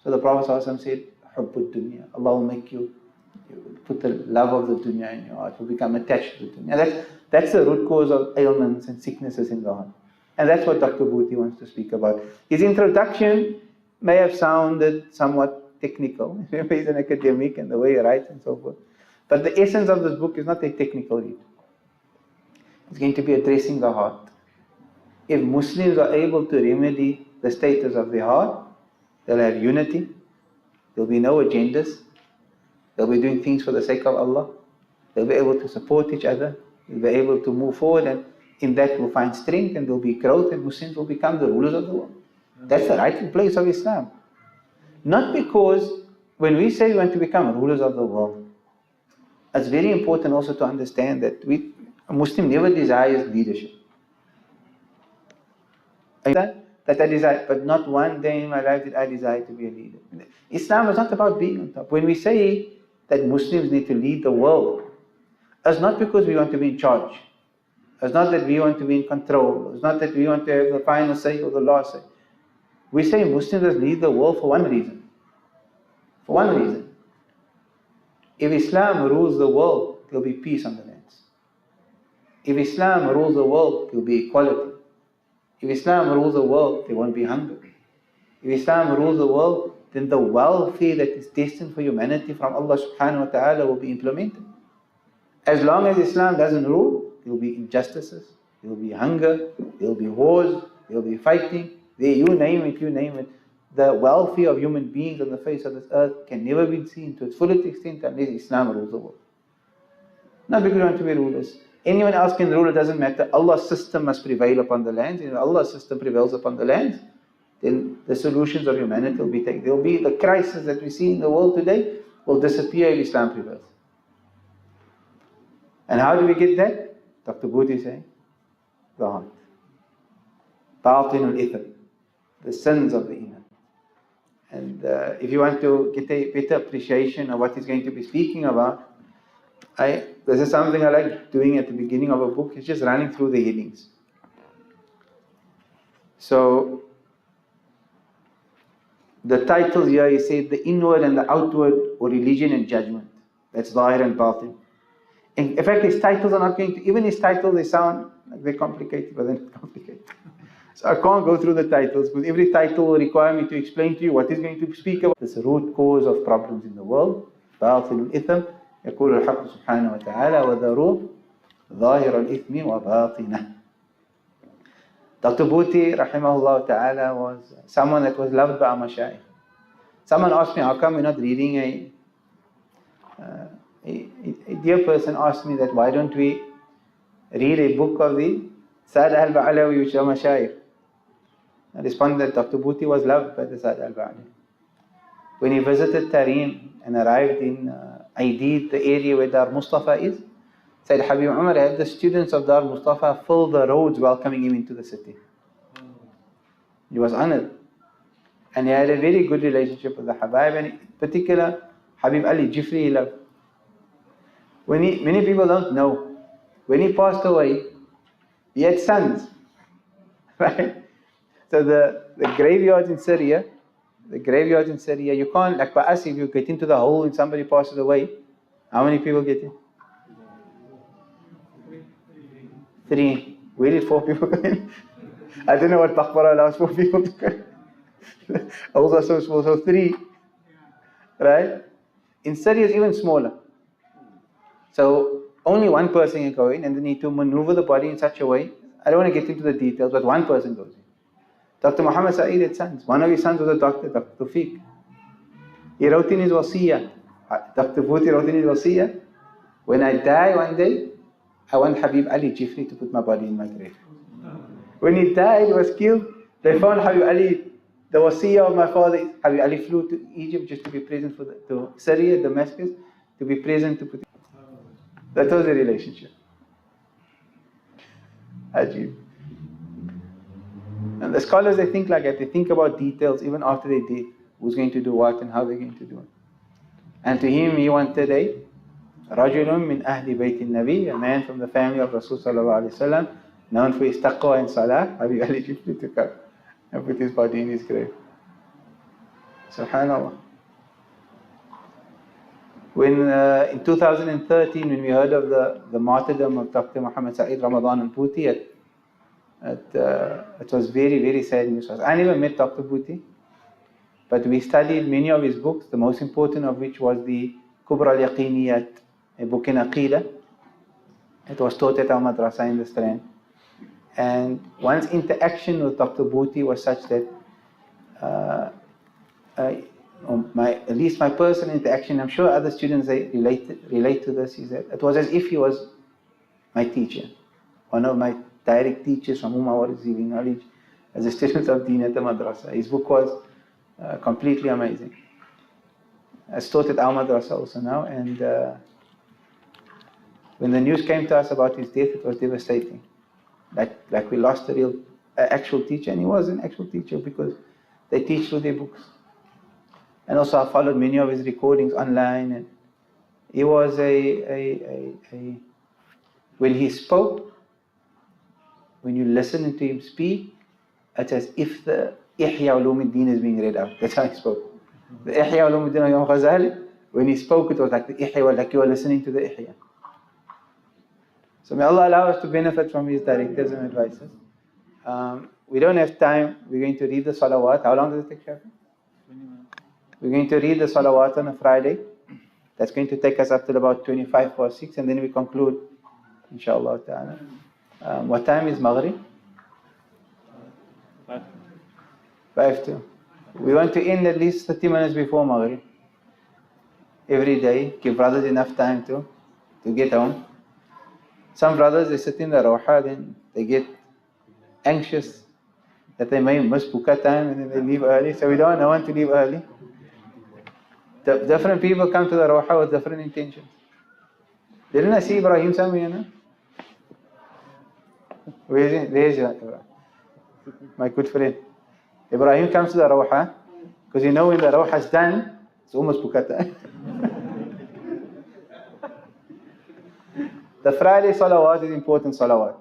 So the Prophet ﷺ said, Hubbud dunya. Allah will make you put the love of the dunya in your heart. You become attached to the dunya. That's the root cause of ailments and sicknesses in the heart. And that's what Dr. Buti wants to speak about. His introduction may have sounded somewhat technical. He's an academic and the way he writes and so forth. But the essence of this book is not a technical read. It's going to be addressing the heart. If Muslims are able to remedy the status of their heart, they'll have unity, there'll be no agendas, they'll be doing things for the sake of Allah, they'll be able to support each other, they'll be able to move forward, and in that we'll find strength and there'll be growth and Muslims will become the rulers of the world. That's the rightful place of Islam. Not because when we say we want to become rulers of the world, it's very important also to understand that a Muslim never desires leadership. That I desire, but not one day in my life did I desire to be a leader. Islam is not about being on top. When we say that Muslims need to lead the world, it's not because we want to be in charge. It's not that we want to be in control. It's not that we want to have the final say or the last say. We say Muslims must lead the world for one reason. For one reason. If Islam rules the world, there will be peace on the lands. If Islam rules the world, there will be equality. If Islam rules the world, there won't be hunger. If Islam rules the world, then the welfare that is destined for humanity from Allah subhanahu wa ta'ala will be implemented. As long as Islam doesn't rule, there will be injustices, there will be hunger, there will be wars, there will be fighting. You name it. The welfare of human beings on the face of this earth can never be seen to its fullest extent unless Islam rules the world. Not because we want to be rulers. Anyone else can rule, it doesn't matter. Allah's system must prevail upon the lands. If Allah's system prevails upon the lands, then the solutions of humanity will be taken. There will be the crisis that we see in the world today will disappear if Islam prevails. And how do we get that? Dr. Buti is saying, the heart. Batinul itham, the sins of the iman. And if you want to get a better appreciation of what he's going to be speaking about, this is something I like doing at the beginning of a book. It's just running through the headings. So the title here, he said the inward and the outward, or religion and judgment. That's Zahir and Batin. In fact, his titles are not going to, even his titles, they sound like they're complicated, but they're not complicated. So I can't go through the titles, because every title will require me to explain to you what he's going to speak about. This root cause of problems in the world. باطل الإثم يقول الحق سبحانه وتعالى وذروه ظاهر الإثم وباطنه. Dr. Buti, rahimahullah ta'ala, was someone that was loved by our Mashaykh. Someone asked me, how come we're not reading a dear person asked me that, why don't we read a book of the Sa'd al-Ba'alawi, which are Mashaykh? I responded that Dr. Buti was loved by the Sa'd al-Ba'alawi. When he visited Tarim and arrived in Aidid, the area where Dar Mustafa is, said Habib Umar had the students of Dar Mustafa fill the roads welcoming him into the city. He was honored. And he had a very good relationship with the Habib, and in particular, Habib Ali Jifri he loved. Many people don't know, when he passed away, he had sons. Right? So the graveyards in Syria, you can't, like by us, if you get into the hole and somebody passes away, how many people get in? 3. Where did 4 people go in? I don't know what Taqbara allows 4 people to go in. Holes are so small, so 3. Right? In Syria it's even smaller. So only one person can go in, and they need to maneuver the body in such a way. I don't want to get into the details, but one person goes in. Dr. Muhammad Sa'id had sons. One of his sons was a doctor, Dr. Tawfiq. He wrote in his wasiyah, Dr. Buti wrote in his wasiyah, when I die one day, I want Habib Ali Jifri to put my body in my grave. When he died, he was killed, they found Habib Ali, the wasiyah of my father, Habib Ali flew to Egypt just to be present to Syria, Damascus, to be present to put it. That was the relationship. Ajib. And the scholars, they think like that. They think about details even after they did. Who's going to do what and how they're going to do it. And to him, he wanted a rajulun min ahli bayt al-Nabi, a man from the family of Rasul sallallahu alayhi wa sallam, known for his taqwa and salah. Habib Ali Jifri to come and put his body in his grave. Subhanallah. When in 2013, when we heard of the martyrdom of Dr. Muhammad Sa'id Ramadan and Buti, it was very, very sad news. I never met Dr. Buti, but we studied many of his books, the most important of which was the Kubra al-Yaqiniyat, a book in Aqidah. It was taught at our madrasa in the Strand. And one's interaction with Dr. Buti was such that at least my personal interaction, I'm sure other students they relate to this, is that it was as if he was my teacher, one of my direct teachers from whom I was receiving knowledge as a student of Deen at the madrasa. His book was completely amazing. It's taught at our madrasa also now, and when the news came to us about his death, it was devastating. Like we lost a real actual teacher, and he was an actual teacher because they teach through their books. And also I followed many of his recordings online, and he was when he spoke, when you listen to him speak, it's as if the Ihya Ulumuddin is being read out. That's how he spoke. The Ihya Ulumuddin of Imam Ghazali, when he spoke, it was like the Ihya, like you were listening to the Ihya. So may Allah allow us to benefit from his directives and advices. We don't have time. We're going to read the salawat. How long does it take, Shaykh? 20 minutes. We're going to read the salawat on a Friday. That's going to take us up till about 25 past 6, and then we conclude, inshallah ta'ala. What time is Maghrib? 5 to. We want to end at least 30 minutes before Maghrib. Every day, give brothers enough time to get home. Some brothers, they sit in the Rawha, then they get anxious that they may miss Buka time and then they leave early. So we don't want to leave early. Different people come to the Rawha with different intentions. Didn't I see Ibrahim somewhere? Where is Ibrahim? My good friend. Ibrahim comes to the Rawha because you know when the Rawha is done, it's almost Buka time. The Friday salawat is important salawat.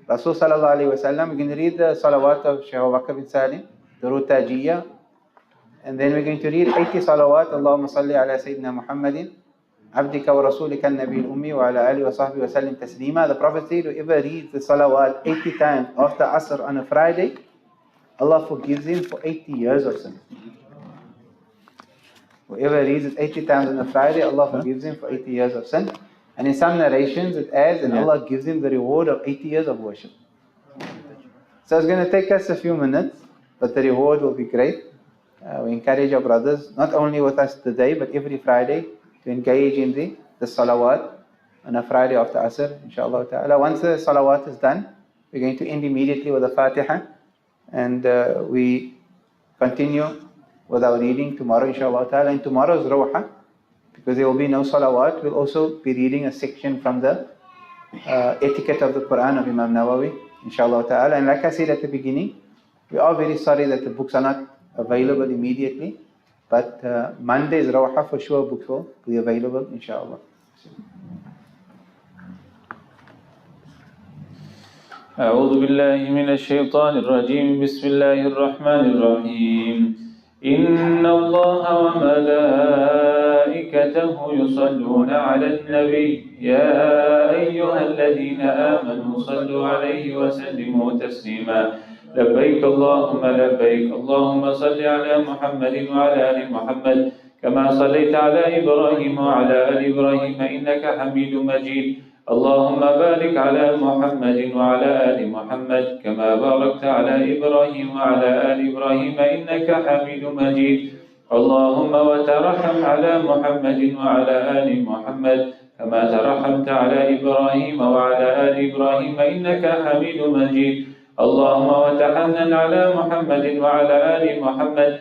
Rasul sallallahu alayhi wa sallam. We're going to read the salawat of Shaykh Abu Bakr bin Salim, Durud Tajiyya, and then we're going to read 80 salawat. Allahumma salli ala Sayyidina Muhammadin abdika wa rasulika al-nabi al-ummi wa ala alihi wa sahbihi wa sallim taslima. The Prophet said, whoever reads the salawat 80 times after Asr on a Friday, Allah forgives him for 80 years of sin. Whoever reads it 80 times on a Friday, Allah forgives him for 80 years of sin. And in some narrations it adds, and Allah gives him the reward of 80 years of worship. So it's going to take us a few minutes, but the reward will be great. We encourage our brothers, not only with us today, but every Friday, to engage in the salawat on a Friday after Asr, inshallah ta'ala. Once the salawat is done, we're going to end immediately with the Fatiha, and we continue with our reading tomorrow, inshallah ta'ala. And tomorrow's Rawha, because there will be no salawat, we'll also be reading a section from the etiquette of the Quran of Imam Nawawi, inshallah ta'ala. And like I said at the beginning, we are very sorry that the books are not available immediately, but Monday's Rawha for sure books will be available, inshallah. أعوذ بالله من الشيطان الرجيم بسم الله الرحمن الرحيم إن الله وملائكته يصلون على النبي يا أيها الذين آمنوا صلوا عليه وسلموا تسليما لبيك اللهم لبيك اللهم صل على محمد وعلى آل محمد كما صليت على إبراهيم وعلى آل إبراهيم إنك حميد مجيد اللهم بارك على محمد وعلى آل محمد كما باركت على إبراهيم وعلى آل إبراهيم إنك حميد مجيد اللهم وترحم على محمد وعلى آل محمد كما ترحمت على إبراهيم وعلى آل إبراهيم إنك حميد مجيد اللهم وتحنن على محمد وعلى آل محمد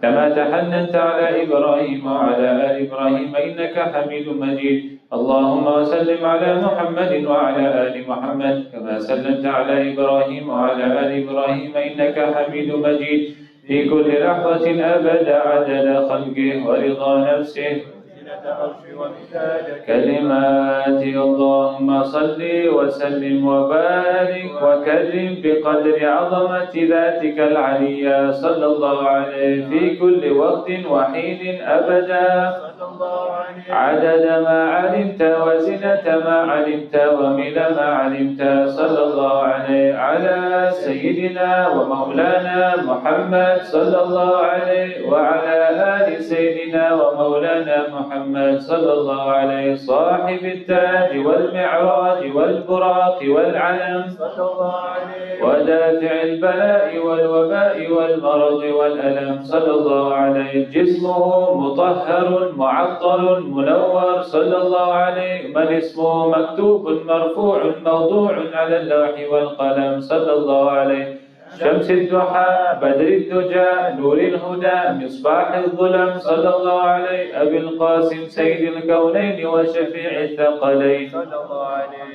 كما تحننت على إبراهيم وعلى آل إبراهيم إنك حميد مجيد اللهم وسلم على محمد وعلى آل محمد كما سلمت على إبراهيم وعلى آل إبراهيم إنك حميد مجيد في كل لحظة أبدا عدد خلقه ورضا نفسه كلماتي اللهم صل وسلم وبارك وكرم بقدر عظمة ذاتك العليا صلى الله عليه في كل وقت وحين أبدا عدد ما علمت وزنة ما علمت ومل ما علمت صلى الله عليه على سيدنا ومولانا محمد صلى الله عليه وعلى آل سيدنا ومولانا محمد صلى الله عليه صاحب التاج والمعراج والبراق والعلم صلى الله عليه ودافع البلاء والوباء والمرض والألم صلى الله عليه جسمه مطهر معطر منور صلى الله عليه من اسمه مكتوب مرفوع موضوع على اللوح والقلم صلى الله عليه شمس الضحى بدر الدجى نور الهدى مصباح الظلم صلى الله عليه أبي القاسم سيد الكونين وشفيع الثقلين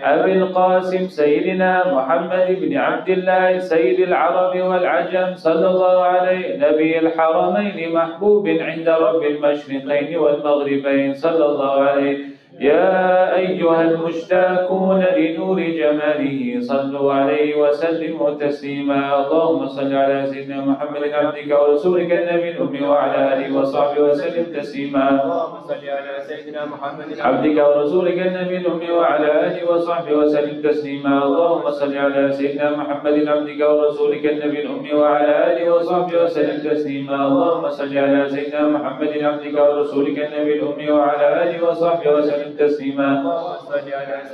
أبي القاسم سيدنا محمد بن عبد الله سيد العرب والعجم صلى الله عليه نبي الحرمين محبوب عند رب المشرقين والمغربين صلى الله عليه يا أيها المشتاقون لنور جماله صلوا عليه وسلموا تسليما اللهم صل على سيدنا محمد عبدك ورسولك النبي الأمي وعلى آله وصحبه وسلم تسليما اللهم صل على سيدنا محمد عبدك ورسولك النبي الأمي وعلى آله وصحبه وسلم تسليما اللهم صل على سيدنا محمد عبدك ورسولك النبي الأمي وعلى آله وصحبه وسلم تسليما اللهم صل على سيدنا محمد عبدك ورسولك النبي الأمي وعلى آله وصحبه وسلم تسليما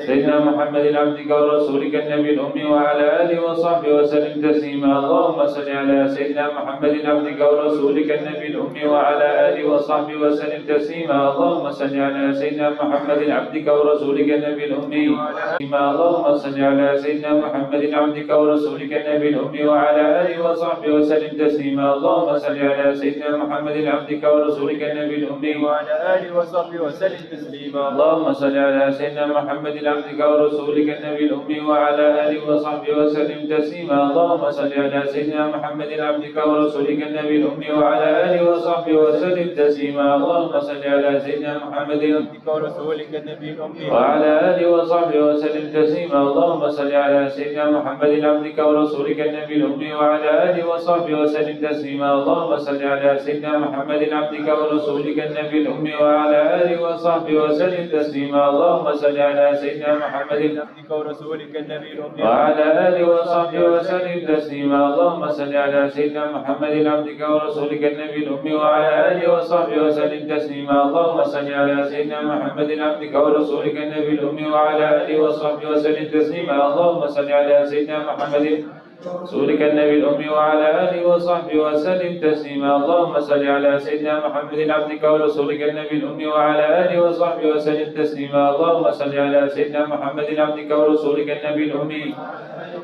سيدنا محمد عبدك ورسولك النبي الأمي وعلى آله وصحبه وسلم تسليما اللهم صل على سيدنا محمد عبدك ورسولك النبي الأمي وعلى آله وصحبه وسلم تسليما اللهم صل على سيدنا محمد عبدك ورسولك النبي الأمي اللهم صل على سيدنا محمد عبدك ورسولك النبي الأمي وعلى آله وصحبه وسلم تسليما اللهم صل على سيدنا محمد عبدك ورسولك النبي الأمي وعلى آله وصحبه وسلم تسليما اللهم صل على سيدنا محمد عبدك ورسولك النبي الأمي وعلى آله وصحبه وسلم تسليما اللهم صل على سيدنا محمد عبدك ورسولك النبي الأمي وعلى آله وصحبه وسلم تسليما اللهم صل على سيدنا محمد عبدك ورسولك النبي الأمي وعلى آله وصحبه وسلم وسلم تسليما. اللهم صل على سيدنا محمد عبدك ورسولك النبي الأمي وعلى آله وصحبه وسلم تسليما. اللهم صل على سيدنا محمد عبدك ورسولك النبي الأمي وعلى آله وصحبه وسلم تسليما. اللهم صل على سيدنا محمد عبدك ورسولك النبي الأمي وعلى آله وصحبه وسلم تسليما. اللهم صل على سيدنا محمد عبدك ورسولك النبي الأمي وعلى آله وصحبه وسلم تسليما. اللهم صل على سيدنا محمد عبدك ورسولك النبي الأمي وعلى آله وصحبه وسلم تسليما. اللهم صل على سيدنا محمد رسولك النبي الأمي وعلى آله وصحبه وسلم تسليما. اللهم صل على سيدنا محمد عبدك ورسولك النبي الأمي وعلى آله وصحبه وسلم تسليما. اللهم صل على سيدنا محمد عبدك ورسولك النبي الأمي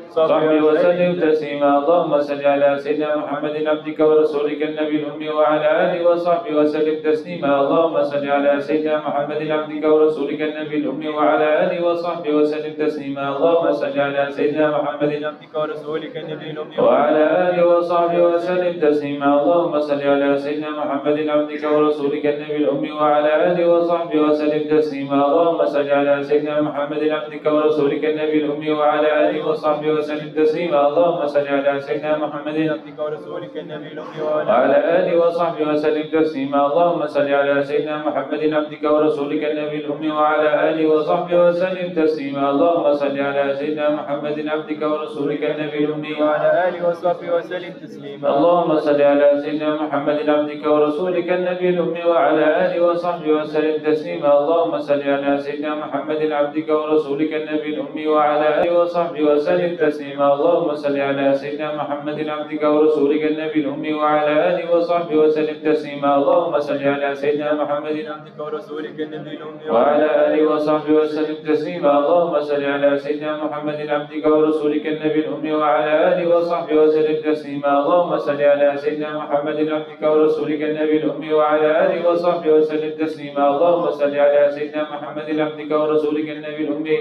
صحبه وسلم تسليما. اللهم صل على سيدنا محمد عبدك ورسولك النبي الأمي وعلى آله وصحبه وسلم تسليما. اللهم صل على سيدنا محمد عبدك ورسولك النبي الأمي وعلى آله وصحبه وسلم تسليما. اللهم صل على سيدنا محمد عبدك ورسولك النبي الأمي وعلى آله وصحبه وسلم تسليما. اللهم صل على سيدنا محمد عبدك ورسولك النبي الأمي وعلى آله وصحبه وسلم تسليما. اللهم صل على سيدنا محمد عبدك ورسولك النبي الأمي وعلى آله وصحبه وسلم تسليما. اللهم صل على سيدنا محمد عبدك ورسولك النبي الأمي وعلى آله وصحبه وسلم تسليما. اللهم صل على سيدنا محمد عبدك ورسولك النبي الأمي وعلى آله وصحبه وسلم تسليما. اللهم صل على سيدنا محمد عبدك ورسولك النبي الأمي وعلى آله وصحبه وسلم تسليما. اللهم صل على سيدنا محمد عبدك ورسولك النبي الأمي وعلى آله وصحبه وسلم تسليما. اللهم صل على سيدنا محمد عبدك ورسولك النبي الأمي وعلى آله وصحبه وسلم تسليما. اللهم صل على سيدنا محمد عبدك ورسولك النبي الأمي وعلى آله وصحبه وسلم تسليما. اللهم صل على سيدنا محمد عبدك ورسولك النبي الأمي وعلى آله وصحبه وسلم تسليما. اللهم صل على سيدنا محمد عبدك ورسولك النبي الأمي وعلى آله وصحبه وسلم تسليما. اللهم صل على سيدنا محمد عبدك ورسولك النبي الأمي وعلى آله وصحبه وسلم تسليما. اللهم صل على سيدنا محمد عبدك ورسولك النبي الأمي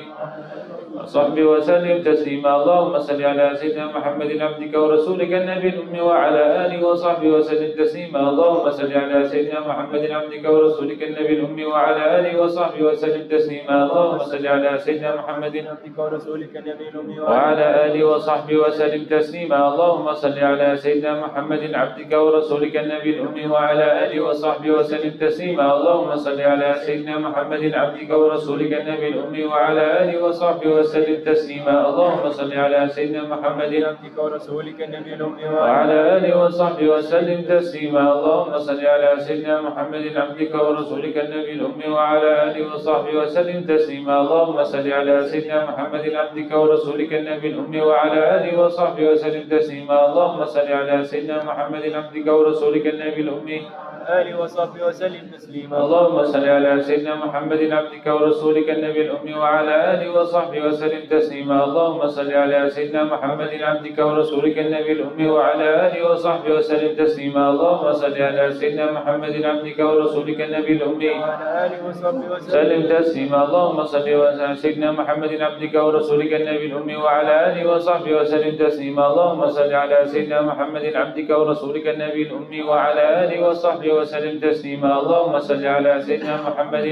وصحبه وسلم تسليما. اللهم صل على سيدنا محمد عبدك ورسولك النبي الأمي وعلى آله وصحبه وسلم تسليما. اللهم صل على سيدنا محمد عبدك ورسولك النبي الأمي وعلى آله وصحبه وسلم تسليما. اللهم صل على سيدنا محمد عبدك ورسولك النبي الأمي وعلى آله وصحبه وسلم تسليما. اللهم صل على سيدنا محمد عبدك ورسولك النبي الأمي وعلى آله وصحبه وسلم تسليما. اللهم صل على سيدنا محمد عبدك ورسولك النبي الأمي وعلى آله وصحبه وسلم تسليما. اللهم صل على سيدنا محمد عبدك ورسولك النبي الأمي وعلى آله وصحبه وسلم تسليما. اللهم صل على سيدنا محمد عبدك ورسولك النبي الأمي وعلى آله وصحبه وسلم تسليما. اللهم صل على سيدنا محمد عبدك ورسولك النبي الأمي وعلى آله وصحبه وسلم تسليما. اللهم صل على سيدنا محمد عبدك ورسولك النبي الأمي آله وصحبه وسلم تسليما. اللهم صل على سيدنا محمد عبدك ورسولك النبي الأمي وعلى آله وصحبه وسلم تسليما. اللهم صل على سيدنا محمد عبدك ورسولك النبي الأمي وعلى آله وصحبه وسلم تسليما. اللهم صل على سيدنا محمد عبدك ورسولك النبي الأمي وعلى آله وصحبه وسلم تسليما. اللهم صل على سيدنا محمد عبدك ورسولك النبي الأمي وعلى آله وصحبه وسلم تسليما. اللهم صل على سيدنا محمد عبدك ورسولك النبي الأمي وعلى آله وصحبه وسلم تسليما. اللهم صل على سيدنا محمد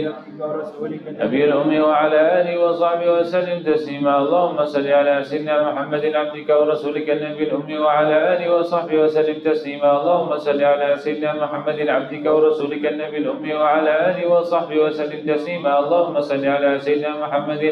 النبي الأمي وعلى آله وصحبه وسلم تسليما. اللهم صل على سيدنا محمد عبدك ورسولك النبي الأمي وعلى آله وصحبه وسلم تسليما. اللهم صل على سيدنا محمد عبدك ورسولك النبي الأمي وعلى آله وصحبه وسلم تسليما. اللهم صل على سيدنا محمد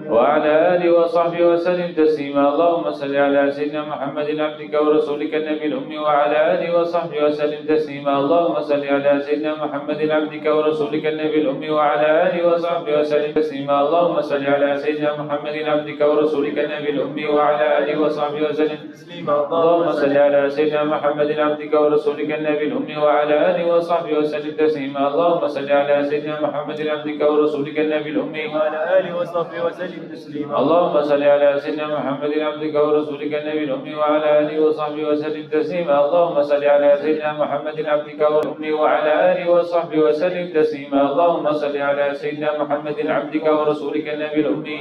وعلى آله وصحبه وسلم تسليما. اللهم صل على سيدنا محمد عبدك ورسولك النبي الأمي وعلى آله وصحبه وسلم تسليما. اللهم صل على سيدنا محمد عبدك ورسولك النبي الأمي وعلى آله وصحبه وسلم تسليما. اللهم صل على سيدنا محمد عبدك ورسولك النبي الأمي وعلى آله وصحبه وسلم تسليما. اللهم صل على سيدنا محمد عبدك ورسولك النبي الأمي وعلى آله وصحبه وسلم تسليما. اللهم صل على سيدنا محمد عبدك ورسولك النبي الأمي وعلى آله وصحبه وسلم اللهم صل على سيدنا محمد عبدك ورسولك النبي الأمي وعلى آله وصحبه وسلم تسليما. اللهم صل على سيدنا محمد عبدك والأمي وعلى آله وصحبه وسلم تسليما. اللهم صل على سيدنا محمد عبدك ورسولك النبي الأمي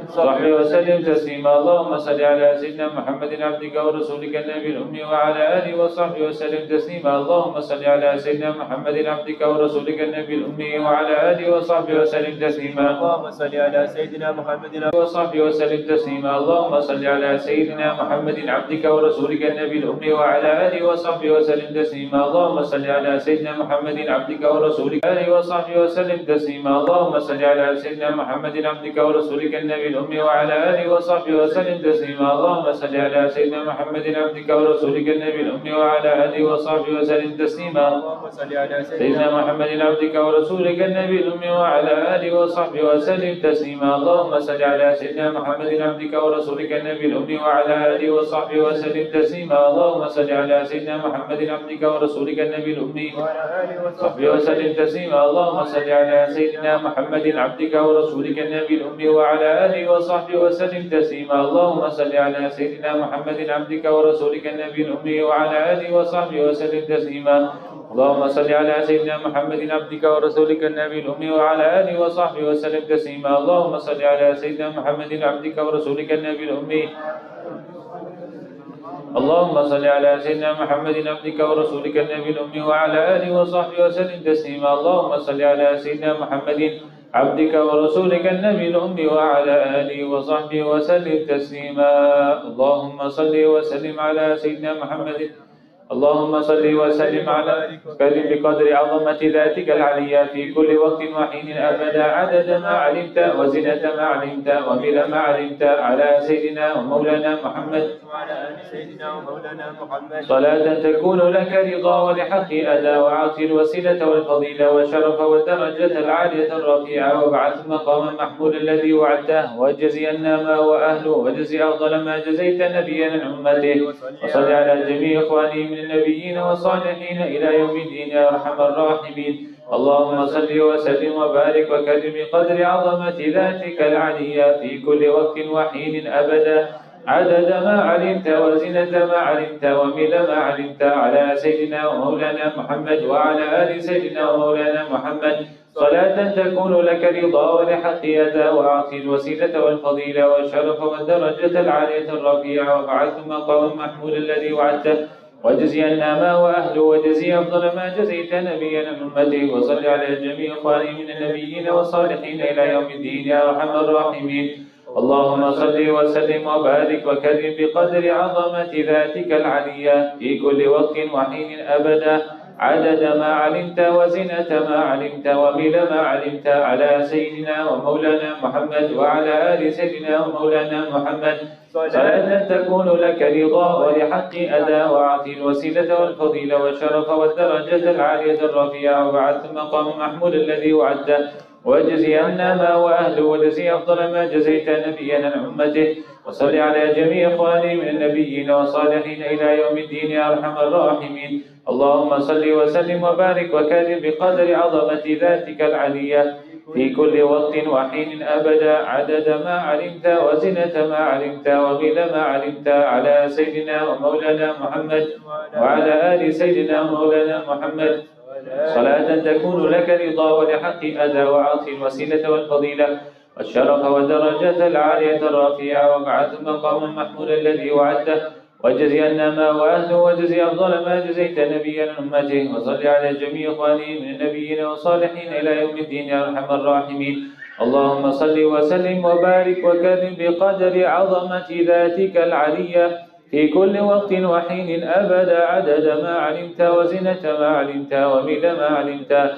وصحبه وسلم تسليما. اللهم صل على سيدنا محمد عبدك ورسولك النبي الأمي وعلى آله وصحبه وسلم تسليما. اللهم صل على سيدنا محمد عبدك ورسولك النبي الأمي وعلى آله وصحبه وسلم تسليما. اللهم صل على سيدنا محمد وصحبه وسلم تسليما. اللهم صل على سيدنا محمد عبدك ورسولك النبي الأمي وعلى آله وصحبه وسلم تسليما. اللهم صل على سيدنا محمد عبدك ورسولك آله وصحبه وسلم تسليما. اللهم صل على سيدنا محمد عبدك ورسولك النبي الأمي وعلى آله وصحبه وسلم تسليما. اللهم صل على سيدنا محمد عبدك ورسولك النبي الأمي وعلى آله وصحبه وسلم تسليما. اللهم صل على سيدنا محمد عبدك ورسولك النبي الأمي وعلى آله وصحبه وسلم تسليما. اللهم صل على سيدنا محمد عبدك ورسولك النبي الأمي وعلى آله وصحبه وسلم تسليما. اللهم صل على سيدنا محمد عبدك ورسولك النبي الأمي وصحبه وسلم تسليما. اللهم صل على سيدنا محمد عبدك ورسولك النبي الأمي وعلى آله وصحبه وسلم تسليما. اللهم صل على سيدنا محمد عبدك ورسولك النبي الأمي وعلى آله وصحبه وسلم تسليما. اللهم صل على سيدنا محمد عبدك ورسولك النبي الأمي وعلى آله وصحبه وسلم تسليما. اللهم صل على سيدنا محمد عبدك ورسولك النبي الأمي. اللهم صل على سيدنا محمد عبدك ورسولك النبي الأمي وعلى آله وصحبه وسلم تسليما. اللهم صل على سيدنا محمد عبدك ورسولك النبي الأمي وعلى آله وصحبه وسلم تسليما. اللهم صل وسلم على سيدنا محمد. اللهم صل وسلم على كريم بقدر عظمة ذاتك العليا في كل وقت وحين أبدا عدد ما علمت وزنة ما علمت وملء ما علمت على سيدنا ومولانا محمد وعلى آل سيدنا ومولانا محمد صلاة تكون لك رضا ولحق أداء وعطي الوسيلة والفضيلة والشرف والدرجة العالية الرفيعة وابعث مقاما محمولا الذي وعدته واجزينا ما هو أهله وجزي أفضل ما جزيت نبيا عن أمته. وصل على جميع إخواني من النبيين والصالحين إلى يوم الدين يا أرحم الراحمين. اللهم صل وسلم وبارك وكرم بقدر عظمة ذاتك العليا في كل وقت وحين أبدا عدد ما علمت وزنة ما علمت وملء ما علمت على سيدنا ومولانا محمد وعلى آل سيدنا ومولانا محمد صلاة تكون لك رضا ولحق أداء وأعطي الوسيلة والفضيلة والشرف والدرجة العالية الرفيعة وابعث مقاما محمولا الذي وعدته واجزي عنا ما هو أهله وجزي أفضل ما جزيت نبيا عن أمته. وصل على جميع إخواني من النبيين والصالحين إلى يوم الدين يا أرحم الراحمين. اللهم صل وسلم وبارك وكرم بقدر عظمة ذاتك العليا في كل وقت وحين أبدا عدد ما علمت وزنة ما علمت وملء ما علمت على سيدنا ومولانا محمد وعلى آل سيدنا ومولانا محمد صلاة تكون لك رضا ولحق أداء وأعطي الوسيلة والفضيلة والشرف والدرجة العالية الرفيعة وبعث مقام محمود الذي وعدته واجزي عنا ما هو أهله وجزي أفضل ما جزيت نبيا عن أمته. وصل على جميع إخواني من النبيين والصالحين إلى يوم الدين يا أرحم الراحمين. اللهم صل وسلم وبارك وكرم بقدر عظمة ذاتك العلية في كل وقت وحين أبدا عدد ما علمت وزنة ما علمت وملء ما علمت على سيدنا ومولانا محمد وعلى آل سيدنا ومولانا محمد صلاة تكون لك رضا ولحق أداء وعطي الوسيلة والفضيلة والشرف والدرجة العالية الرفيعة وابعث مقاما محمودا الذي وعدته وجزي عنا ما هو أهله وجزي أفضل ما جزيت نبيا عن أمته. وصل على جميع إخوانه من النبيين والصالحين إلى يوم الدين يا أرحم الراحمين. اللهم صل وسلم وبارك وكرم بقدر عظمة ذاتك العلية في كل وقت وحين أبدا عدد ما علمت وزنة ما علمت وملء ما علمت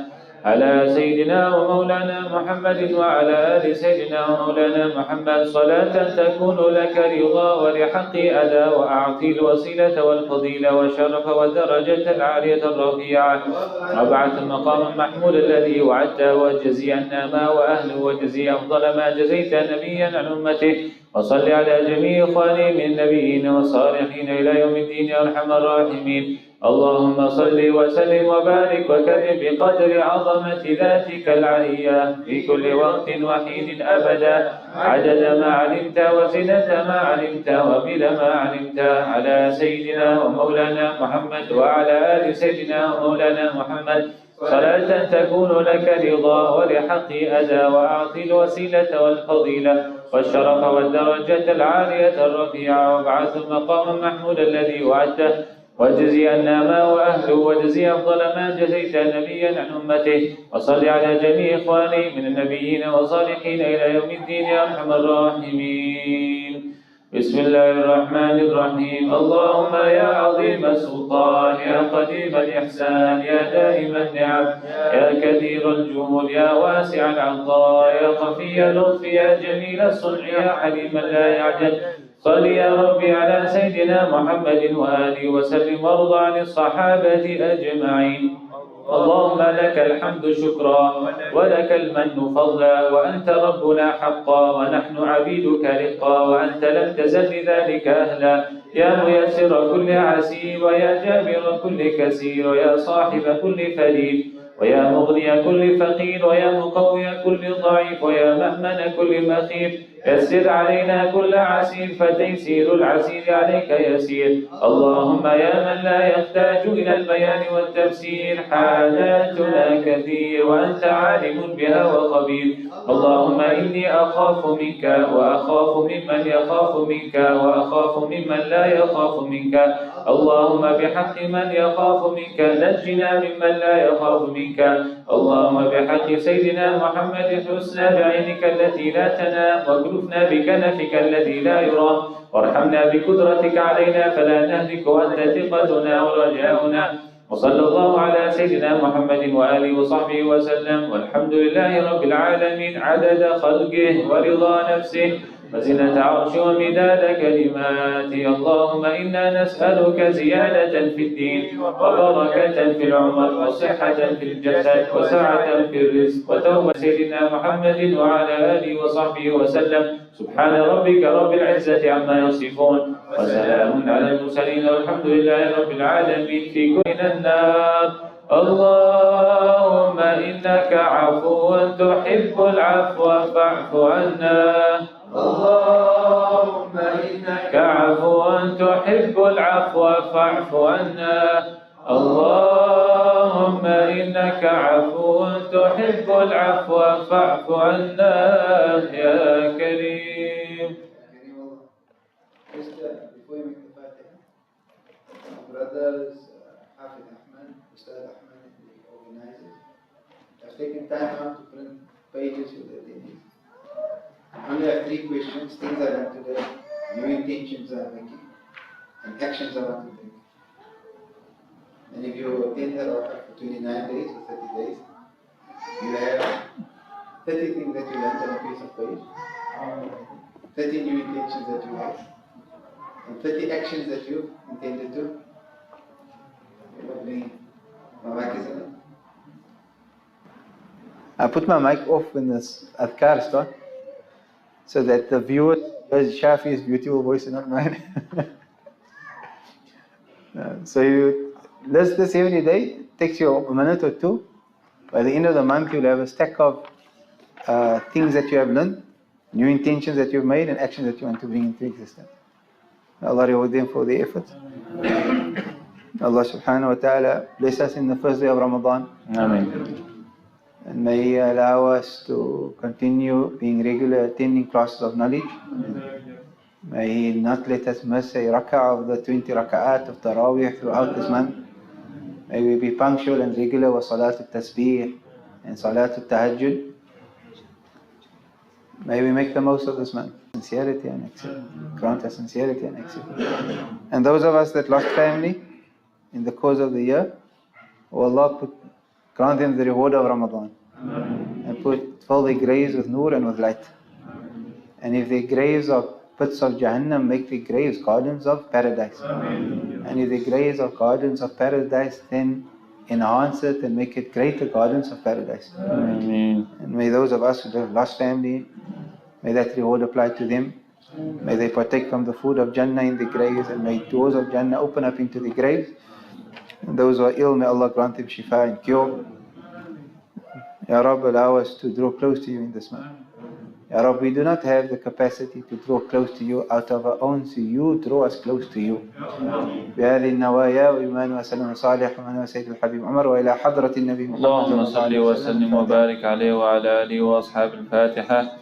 على سيدنا ومولانا محمد وعلى آل سيدنا ومولانا محمد صلاة تكون لك رضا ولحق أداء وأعطي الوسيلة والفضيلة والشرف والدرجة العالية الرفيعة وابعث مقام محمود الذي وعدته وجزي عنا ما وأهله وجزي أفضل ما جزيت نبيا عن أمته. وصل على جميع إخواني من النبيين والصالحين إلى يوم الدين يا أرحم الراحمين. اللهم صل وسلم وبارك وكرم بقدر عظمة ذاتك العلية في كل وقت وحين أبدا، عدد ما علمت وزنة ما علمت وملء ما علمت، على سيدنا ومولانا محمد وعلى آل سيدنا ومولانا محمد، صلاة تكون لك رضا ولحق أدى، وأعطي الوسيلة والفضيلة والشرف والدرجة العالية الرفيعة، وابعث المقام محمود الذي وعدته، واجزي عنا ما هو أهله، واجزي أفضل ما جزيت نبيا عن أمته، وصل على جميع إخواني من النبيين والصالحين إلى يوم الدين يا أرحم الراحمين. بسم الله الرحمن الرحيم. اللهم يا عظيم السلطان، يا قديم الإحسان، يا دائم النعم، يا كثير الجود، يا واسع العطاء، يا خفي اللطف، يا جميل الصنع، يا حليما لا يعجل، صل يا ربي على سيدنا محمد وآله وسلم، وارض عن الصحابة أجمعين. اللهم لك الحمد شكرا، ولك المن فضلا، وأنت ربنا حقا، ونحن عبيدك رقا، وأنت لم تزل لذلك أهلا، يا ميسر كل عسير، ويا جابر كل كسير، ويا صاحب كل فريد، ويا مغني كل فقير، ويا مقوي كل ضعيف، ويا مأمن كل مخيف، يسر علينا كل عسير، فتيسير العسير عليك يسير. اللهم يا من لا يحتاج إلى البيان والتفسير، حاجاتنا كثير وأنت عالم بها وخبير. اللهم إني أخاف منك، وأخاف ممن يخاف منك، وأخاف ممن لا يخاف منك. اللهم بحق من يخاف منك نجنا ممن لا يخاف منك. اللهم بحق سيدنا محمد حسنا بعينك التي لا تنام، واكلفنا بكنفك الذي لا يرام، وارحمنا بقدرتك علينا فلا نهلك، وأنت ثقتنا ورجاؤنا. وصلى الله على سيدنا محمد وآله وصحبه وسلم، والحمد لله رب العالمين، عدد خلقه ورضا نفسه وزنة عرش ومداد كلماته. اللهم إنا نسألك زيادة في الدين، وبركة في العمر، وصحة في الجسد، وسعة في الرزق، وتوبة سيدنا محمد وعلى آله وصحبه وسلم. سبحان ربك رب العزة عما يصفون، وسلام على المرسلين، والحمد لله رب العالمين. في كل النار. اللهم إنك عفو تحب العفو فاعف عنا. اللهم إنك عفو تحب العفو فاعف عنا. اللهم إنك عفو تحب العفو فاعف عنا يا كريم. Before you make the Fatiha, brothers, Hafid Ahmed, Ustad Ahmed, and the organizers have taken time out to print pages with the attendees. I only have 3 questions, things I want to do, new intentions I'm making, and actions I want to take. And if you attend the Rawha for 29 days or 30 days, you have 30 things that you learned on a piece of page, 30 new intentions that you have, and 30 actions that you intended to. My mic is on. I put my mic off when this adhkar start, so that the viewer hears Shafi's beautiful voice and not mine. So you list this every day, it takes you a minute or 2. By the end of the month, you'll have a stack of things that you have learned, new intentions that you've made, and actions that you want to bring into existence. Allah reward them for their efforts. Allah subhanahu wa ta'ala bless us in the first day of Ramadan. Amen. And may He allow us to continue being regular attending classes of knowledge. May He not let us miss a rak'ah of the 20 rak'at of Taraweeh throughout this month. May we be punctual and regular with Salat al-Tasbih and Salat al-Tahajjud. May we make the most of this month. Sincerity and acceptance. Grant us sincerity and acceptance. And those of us that lost family in the course of the year, oh Allah, grant them the reward of Ramadan. And fill their graves with nur and with light. And if their graves are pits of Jahannam, make their graves gardens of paradise. And if their graves are gardens of paradise, then enhance it and make it greater gardens of paradise. Amen. And may those of us who have lost family, may that reward apply to them. May they partake from the food of Jannah in the graves, and may doors of Jannah open up into the graves. And those who are ill, may Allah grant them shifa and cure. Ya Rab, allow us to draw close to you in this month. Ya Rab, we do not have the capacity to draw close to you out of our own, so you draw us close to you. بهذه النوايا وإيمان وسلام صالح ومن سيد الحبيب عمر وإلى حضرة النبي محمد اللهم صل وسلم وبارك عليه وعلى آله وأصحاب الفاتحة.